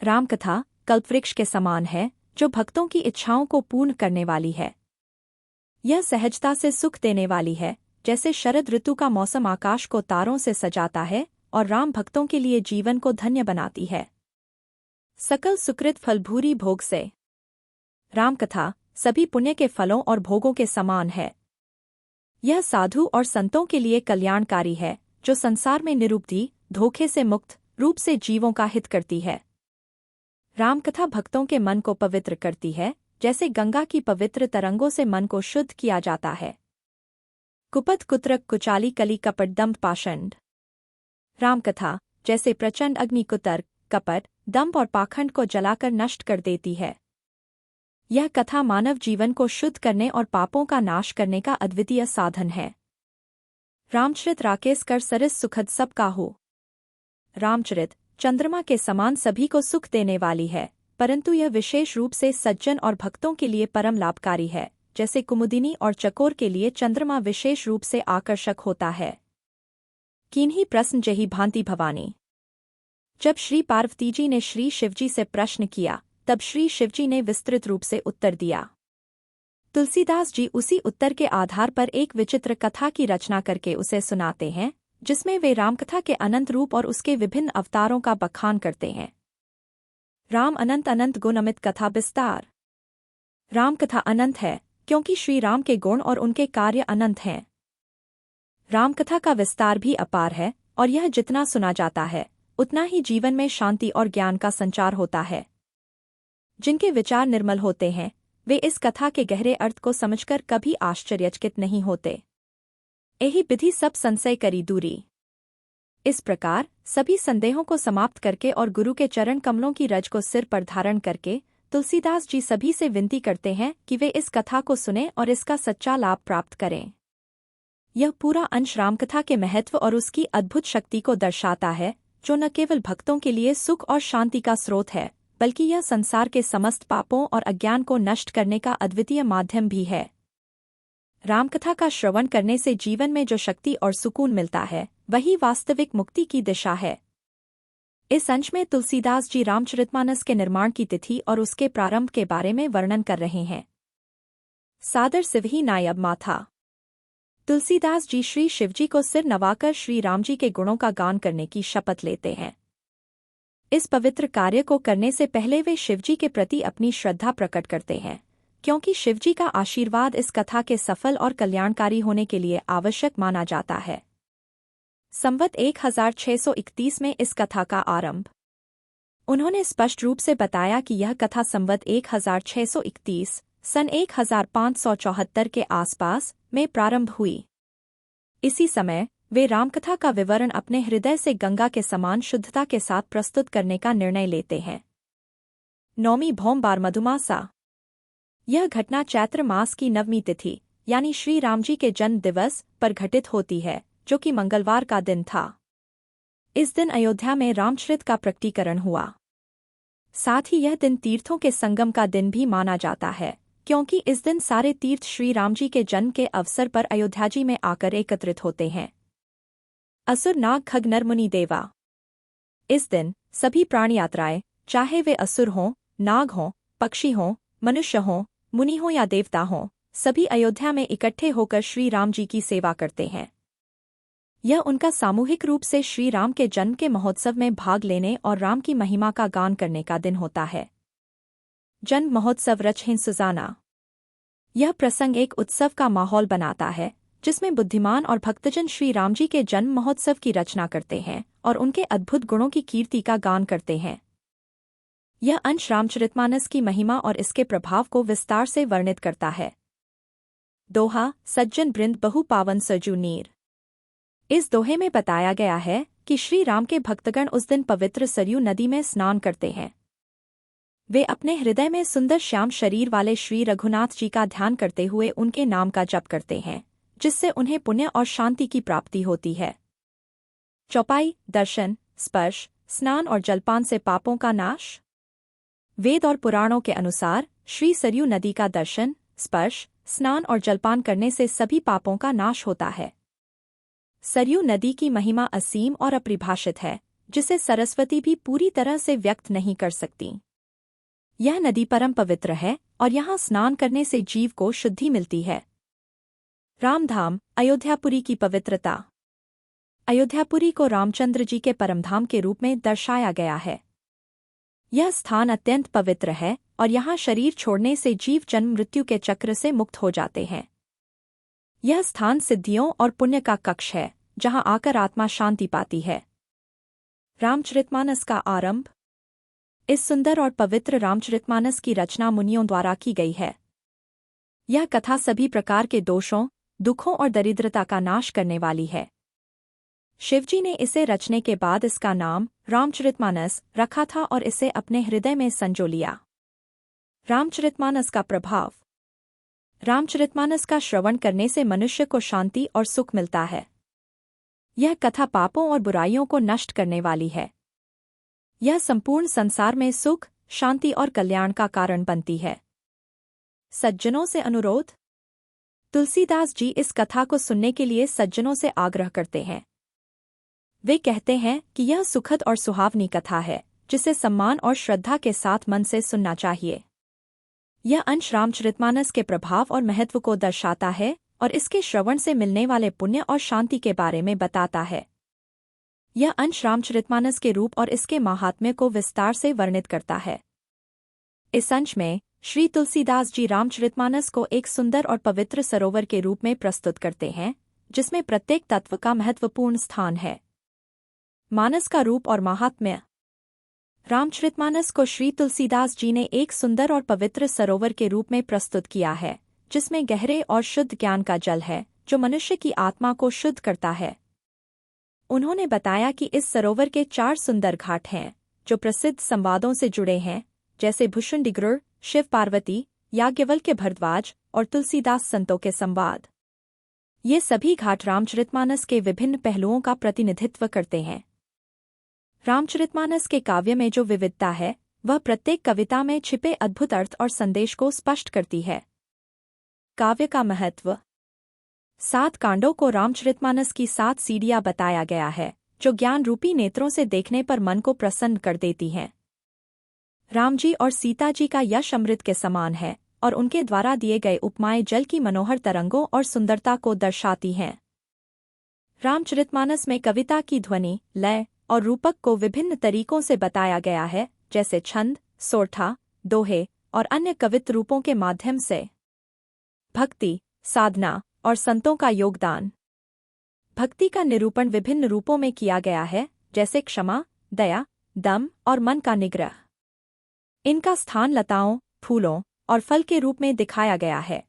रामकथा कल्पवृक्ष के समान है, जो भक्तों की इच्छाओं को पूर्ण करने वाली है। यह सहजता से सुख देने वाली है, जैसे शरद ऋतु का मौसम आकाश को तारों से सजाता है और राम भक्तों के लिए जीवन को धन्य बनाती है। सकल सुकृत फलभूरी भोग से। रामकथा सभी पुण्य के फलों और भोगों के समान है। यह साधु और संतों के लिए कल्याणकारी है, जो संसार में निरुपद्रवी, धोखे से मुक्त रूप से जीवों का हित करती है। रामकथा भक्तों के मन को पवित्र करती है, जैसे गंगा की पवित्र तरंगों से मन को शुद्ध किया जाता है। कुपथ कुत्रक कुचाली कली कपट दंभ पाषंड। रामकथा जैसे प्रचंड अग्नि कुतर्क, कपट, दंभ और पाखंड को जलाकर नष्ट कर देती है। यह कथा मानव जीवन को शुद्ध करने और पापों का नाश करने का अद्वितीय साधन है। रामचरित राकेश कर सरस सुखद सब काहू। रामचरित चंद्रमा के समान सभी को सुख देने वाली है, परंतु यह विशेष रूप से सज्जन और भक्तों के लिए परम लाभकारी है, जैसे कुमुदिनी और चकोर के लिए चंद्रमा विशेष रूप से आकर्षक होता है। किन्हीं प्रश्न जही भांति भवानी। जब श्री पार्वती जी ने श्री शिवजी से प्रश्न किया, तब श्री शिवजी ने विस्तृत रूप से उत्तर दिया। तुलसीदास जी उसी उत्तर के आधार पर एक विचित्र कथा की रचना करके उसे सुनाते हैं, जिसमें वे रामकथा के अनंत रूप और उसके विभिन्न अवतारों का बखान करते हैं। राम अनंत अनंत गुण अमित कथा विस्तार। राम कथा अनंत है क्योंकि श्री राम के गुण और उनके कार्य अनंत हैं। रामकथा का विस्तार भी अपार है और यह जितना सुना जाता है उतना ही जीवन में शांति और ज्ञान का संचार होता है। जिनके विचार निर्मल होते हैं वे इस कथा के गहरे अर्थ को समझकर कभी आश्चर्यचकित नहीं होते। यही विधि सब संशय करी दूरी। इस प्रकार सभी संदेहों को समाप्त करके और गुरु के चरण कमलों की रज को सिर पर धारण करके तुलसीदास जी सभी से विनती करते हैं कि वे इस कथा को सुनें और इसका सच्चा लाभ प्राप्त करें। यह पूरा अंश रामकथा के महत्व और उसकी अद्भुत शक्ति को दर्शाता है, जो न केवल भक्तों के लिए सुख और शांति का स्रोत है, बल्कि यह संसार के समस्त पापों और अज्ञान को नष्ट करने का अद्वितीय माध्यम भी है। रामकथा का श्रवण करने से जीवन में जो शक्ति और सुकून मिलता है वही वास्तविक मुक्ति की दिशा है। इस अंश में तुलसीदास जी रामचरितमानस के निर्माण की तिथि और उसके प्रारंभ के बारे में वर्णन कर रहे हैं। सादर सिवही नायब माथा। तुलसीदास जी श्री शिवजी को सिर नवाकर श्री राम जी के गुणों का गान करने की शपथ लेते हैं। इस पवित्र कार्य को करने से पहले वे शिवजी के प्रति अपनी श्रद्धा प्रकट करते हैं, क्योंकि शिवजी का आशीर्वाद इस कथा के सफल और कल्याणकारी होने के लिए आवश्यक माना जाता है। संवत 1631 में इस कथा का आरंभ। उन्होंने स्पष्ट रूप से बताया कि यह कथा संवत 1631 सन 1574 के आसपास में प्रारंभ हुई। इसी समय वे रामकथा का विवरण अपने हृदय से गंगा के समान शुद्धता के साथ प्रस्तुत करने का निर्णय लेते हैं। नौमी भौमबार मधुमासा। यह घटना चैत्र मास की नवमी तिथि यानी श्री राम जी के जन्म दिवस पर घटित होती है, जो कि मंगलवार का दिन था। इस दिन अयोध्या में रामचरित का प्रकटीकरण हुआ। साथ ही यह दिन तीर्थों के संगम का दिन भी माना जाता है, क्योंकि इस दिन सारे तीर्थ श्री राम जी के जन्म के अवसर पर अयोध्या जी में आकर एकत्रित होते हैं। असुर नाग खग नर मुनि देवा। इस दिन सभी प्राणी यात्राएं, चाहे वे असुर हों, नाग हों, पक्षी हों, मनुष्य हों, मुनि हों या देवता हों, सभी अयोध्या में इकट्ठे होकर श्री राम जी की सेवा करते हैं। यह उनका सामूहिक रूप से श्री राम के जन्म के महोत्सव में भाग लेने और राम की महिमा का गान करने का दिन होता है। जन्म महोत्सव रचहिं सुजाना। यह प्रसंग एक उत्सव का माहौल बनाता है, जिसमें बुद्धिमान और भक्तजन श्री राम जी के जन्म महोत्सव की रचना करते हैं और उनके अद्भुत गुणों की कीर्ति का गान करते हैं। यह अंश रामचरितमानस की महिमा और इसके प्रभाव को विस्तार से वर्णित करता है। दोहा सज्जन वृंद बहु पावन सजू नीर। इस दोहे में बताया गया है कि श्री राम के भक्तगण उस दिन पवित्र सरयू नदी में स्नान करते हैं। वे अपने हृदय में सुंदर श्याम शरीर वाले श्री रघुनाथ जी का ध्यान करते हुए उनके नाम का जप करते हैं, जिससे उन्हें पुण्य और शांति की प्राप्ति होती है। चौपाई दर्शन, स्पर्श, स्नान और जलपान से पापों का नाश। वेद और पुराणों के अनुसार श्री सरयू नदी का दर्शन, स्पर्श, स्नान और जलपान करने से सभी पापों का नाश होता है। सरयू नदी की महिमा असीम और अपरिभाषित है, जिसे सरस्वती भी पूरी तरह से व्यक्त नहीं कर सकती। यह नदी परम पवित्र है और यहाँ स्नान करने से जीव को शुद्धि मिलती है। रामधाम अयोध्यापुरी की पवित्रता। अयोध्यापुरी को रामचंद्र जी के परमधाम के रूप में दर्शाया गया है। यह स्थान अत्यंत पवित्र है और यहाँ शरीर छोड़ने से जीव जन्म मृत्यु के चक्र से मुक्त हो जाते हैं। यह स्थान सिद्धियों और पुण्य का कक्ष है, जहाँ आकर आत्मा शांति पाती है। रामचरितमानस का आरंभ। इस सुंदर और पवित्र रामचरितमानस की रचना मुनियों द्वारा की गई है। यह कथा सभी प्रकार के दोषों, दुखों और दरिद्रता का नाश करने वाली है। शिवजी ने इसे रचने के बाद इसका नाम रामचरितमानस रखा था और इसे अपने हृदय में संजो लिया। रामचरितमानस का प्रभाव। रामचरितमानस का श्रवण करने से मनुष्य को शांति और सुख मिलता है। यह कथा पापों और बुराइयों को नष्ट करने वाली है। यह संपूर्ण संसार में सुख, शांति और कल्याण का कारण बनती है। सज्जनों से अनुरोध। तुलसीदास जी इस कथा को सुनने के लिए सज्जनों से आग्रह करते हैं। वे कहते हैं कि यह सुखद और सुहावनी कथा है, जिसे सम्मान और श्रद्धा के साथ मन से सुनना चाहिए। यह अंश रामचरितमानस के प्रभाव और महत्व को दर्शाता है और इसके श्रवण से मिलने वाले पुण्य और शांति के बारे में बताता है। यह अंश रामचरितमानस के रूप और इसके माहात्म्य को विस्तार से वर्णित करता है। इस अंश में श्री तुलसीदास जी रामचरितमानस को एक सुंदर और पवित्र सरोवर के रूप में प्रस्तुत करते हैं, जिसमें प्रत्येक तत्व का महत्वपूर्ण स्थान है। मानस का रूप और माहात्म्य। रामचरितमानस को श्री तुलसीदास जी ने एक सुंदर और पवित्र सरोवर के रूप में प्रस्तुत किया है, जिसमें गहरे और शुद्ध ज्ञान का जल है, जो मनुष्य की आत्मा को शुद्ध करता है। उन्होंने बताया कि इस सरोवर के 4 सुंदर घाट हैं, जो प्रसिद्ध संवादों से जुड़े हैं, जैसे भुषुंडिगृह, शिव पार्वती, याज्ञवल्क्य भरद्वाज और तुलसीदास संतों के संवाद। ये सभी घाट रामचरितमानस के विभिन्न पहलुओं का प्रतिनिधित्व करते हैं। रामचरितमानस के काव्य में जो विविधता है, वह प्रत्येक कविता में छिपे अद्भुत अर्थ और संदेश को स्पष्ट करती है। काव्य का महत्व। 7 कांडों को रामचरितमानस की 7 सीढ़ियां बताया गया है, जो ज्ञान रूपी नेत्रों से देखने पर मन को प्रसन्न कर देती हैं। राम जी और सीता जी का यश अमृत के समान है और उनके द्वारा दिए गए उपमाएं जल की मनोहर तरंगों और सुंदरता को दर्शाती हैं। रामचरितमानस में कविता की ध्वनि, लय और रूपक को विभिन्न तरीकों से बताया गया है, जैसे छंद, सोरठा, दोहे और अन्य कवित्व रूपों के माध्यम से। भक्ति, साधना और संतों का योगदान। भक्ति का निरूपण विभिन्न रूपों में किया गया है, जैसे क्षमा, दया, दम और मन का निग्रह। इनका स्थान लताओं, फूलों और फल के रूप में दिखाया गया है।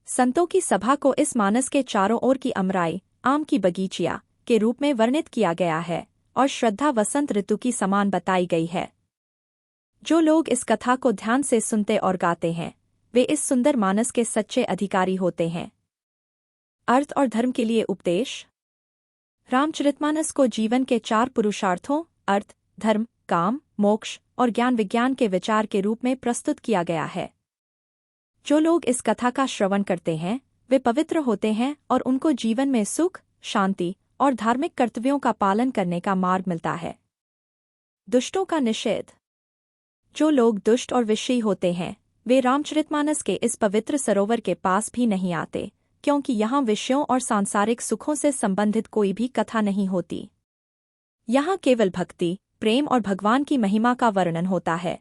संतों की सभा को इस मानस के चारों ओर की अमराई, आम की बगीचिया के रूप में वर्णित किया गया है और श्रद्धा वसंत ऋतु की समान बताई गई है। जो लोग इस कथा को ध्यान से सुनते और गाते हैं, वे इस सुंदर मानस के सच्चे अधिकारी होते हैं। अर्थ और धर्म के लिए उपदेश। रामचरितमानस को जीवन के 4 पुरुषार्थों अर्थ, धर्म, काम, मोक्ष और ज्ञान विज्ञान के विचार के रूप में प्रस्तुत किया गया है। जो लोग इस कथा का श्रवण करते हैं, वे पवित्र होते हैं और उनको जीवन में सुख, शांति और धार्मिक कर्तव्यों का पालन करने का मार्ग मिलता है। दुष्टों का निषेध। जो लोग दुष्ट और विषयी होते हैं, वे रामचरितमानस के इस पवित्र सरोवर के पास भी नहीं आते, क्योंकि यहाँ विषयों और सांसारिक सुखों से संबंधित कोई भी कथा नहीं होती। यहाँ केवल भक्ति, प्रेम और भगवान की महिमा का वर्णन होता है।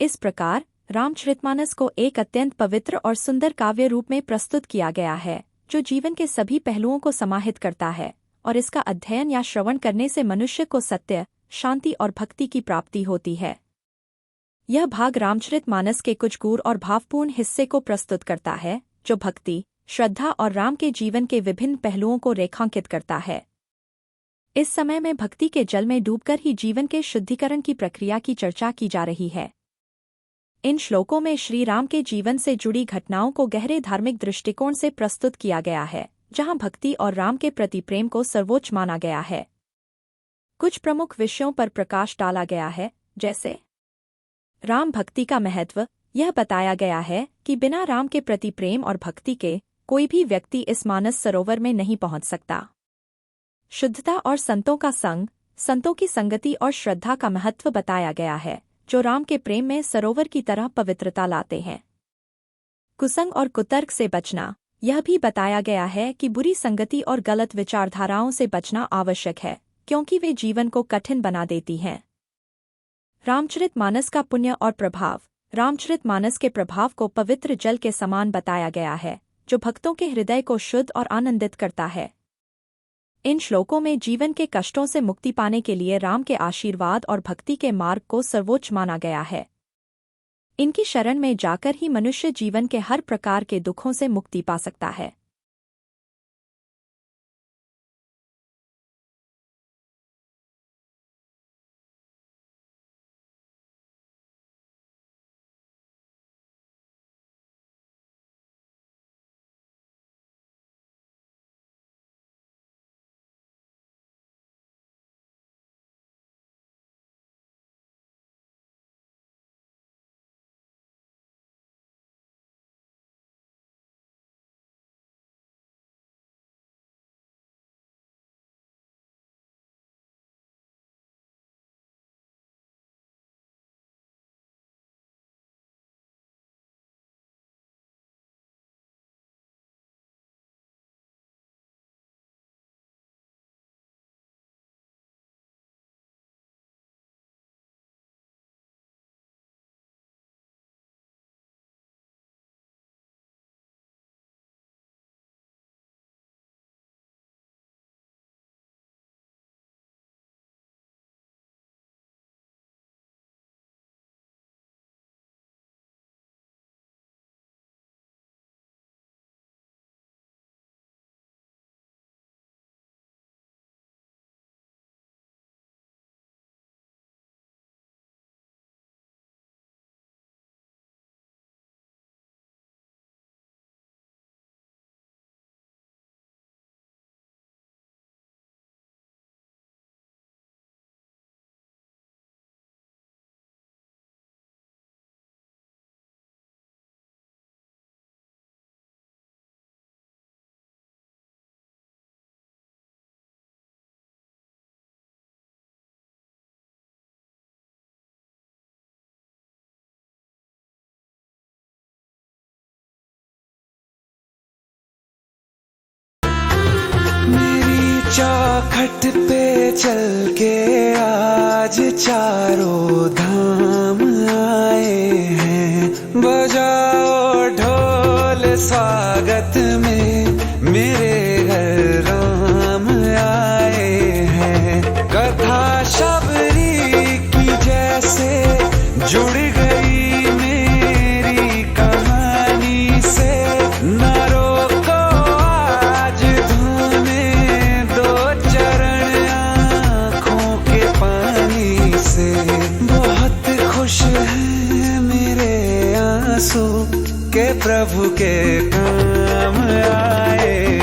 इस प्रकार रामचरितमानस को एक अत्यंत पवित्र और सुंदर काव्य रूप में प्रस्तुत किया गया है, जो जीवन के सभी पहलुओं को समाहित करता है, और इसका अध्ययन या श्रवण करने से मनुष्य को सत्य, शांति और भक्ति की प्राप्ति होती है। यह भाग रामचरितमानस के कुछ गूढ़ और भावपूर्ण हिस्से को प्रस्तुत करता है, जो भक्ति, श्रद्धा और राम के जीवन के विभिन्न पहलुओं को रेखांकित करता है। इस समय में भक्ति के जल में डूबकर ही जीवन के शुद्धिकरण की प्रक्रिया की चर्चा की जा रही है। इन श्लोकों में श्री राम के जीवन से जुड़ी घटनाओं को गहरे धार्मिक दृष्टिकोण से प्रस्तुत किया गया है, जहां भक्ति और राम के प्रति प्रेम को सर्वोच्च माना गया है। कुछ प्रमुख विषयों पर प्रकाश डाला गया है, जैसे राम भक्ति का महत्व। यह बताया गया है कि बिना राम के प्रति प्रेम और भक्ति के कोई भी व्यक्ति इस मानस सरोवर में नहीं पहुंच सकता। शुद्धता और संतों का संग। संतों की संगति और श्रद्धा का महत्व बताया गया है, जो राम के प्रेम में सरोवर की तरह पवित्रता लाते हैं। कुसंग और कुतर्क से बचना। यह भी बताया गया है कि बुरी संगति और गलत विचारधाराओं से बचना आवश्यक है, क्योंकि वे जीवन को कठिन बना देती हैं। रामचरितमानस का पुण्य और प्रभाव। रामचरितमानस के प्रभाव को पवित्र जल के समान बताया गया है, जो भक्तों के हृदय को शुद्ध और आनंदित करता है। इन श्लोकों में जीवन के कष्टों से मुक्ति पाने के लिए राम के आशीर्वाद और भक्ति के मार्ग को सर्वोच्च माना गया है। इनकी शरण में जाकर ही मनुष्य जीवन के हर प्रकार के दुखों से मुक्ति पा सकता है।
खट पे चल के आज चारों धाम आए हैं। बजाओ ढोल स्वागत में, मेरे घर राम आए हैं। कथा शबरी की जैसे जुड़ गई मेरी कहानी से। न रोको आज धोने दो चरण आँखों के पानी से। बहुत खुश हैं मेरे आंसू के प्रभु के काम आए।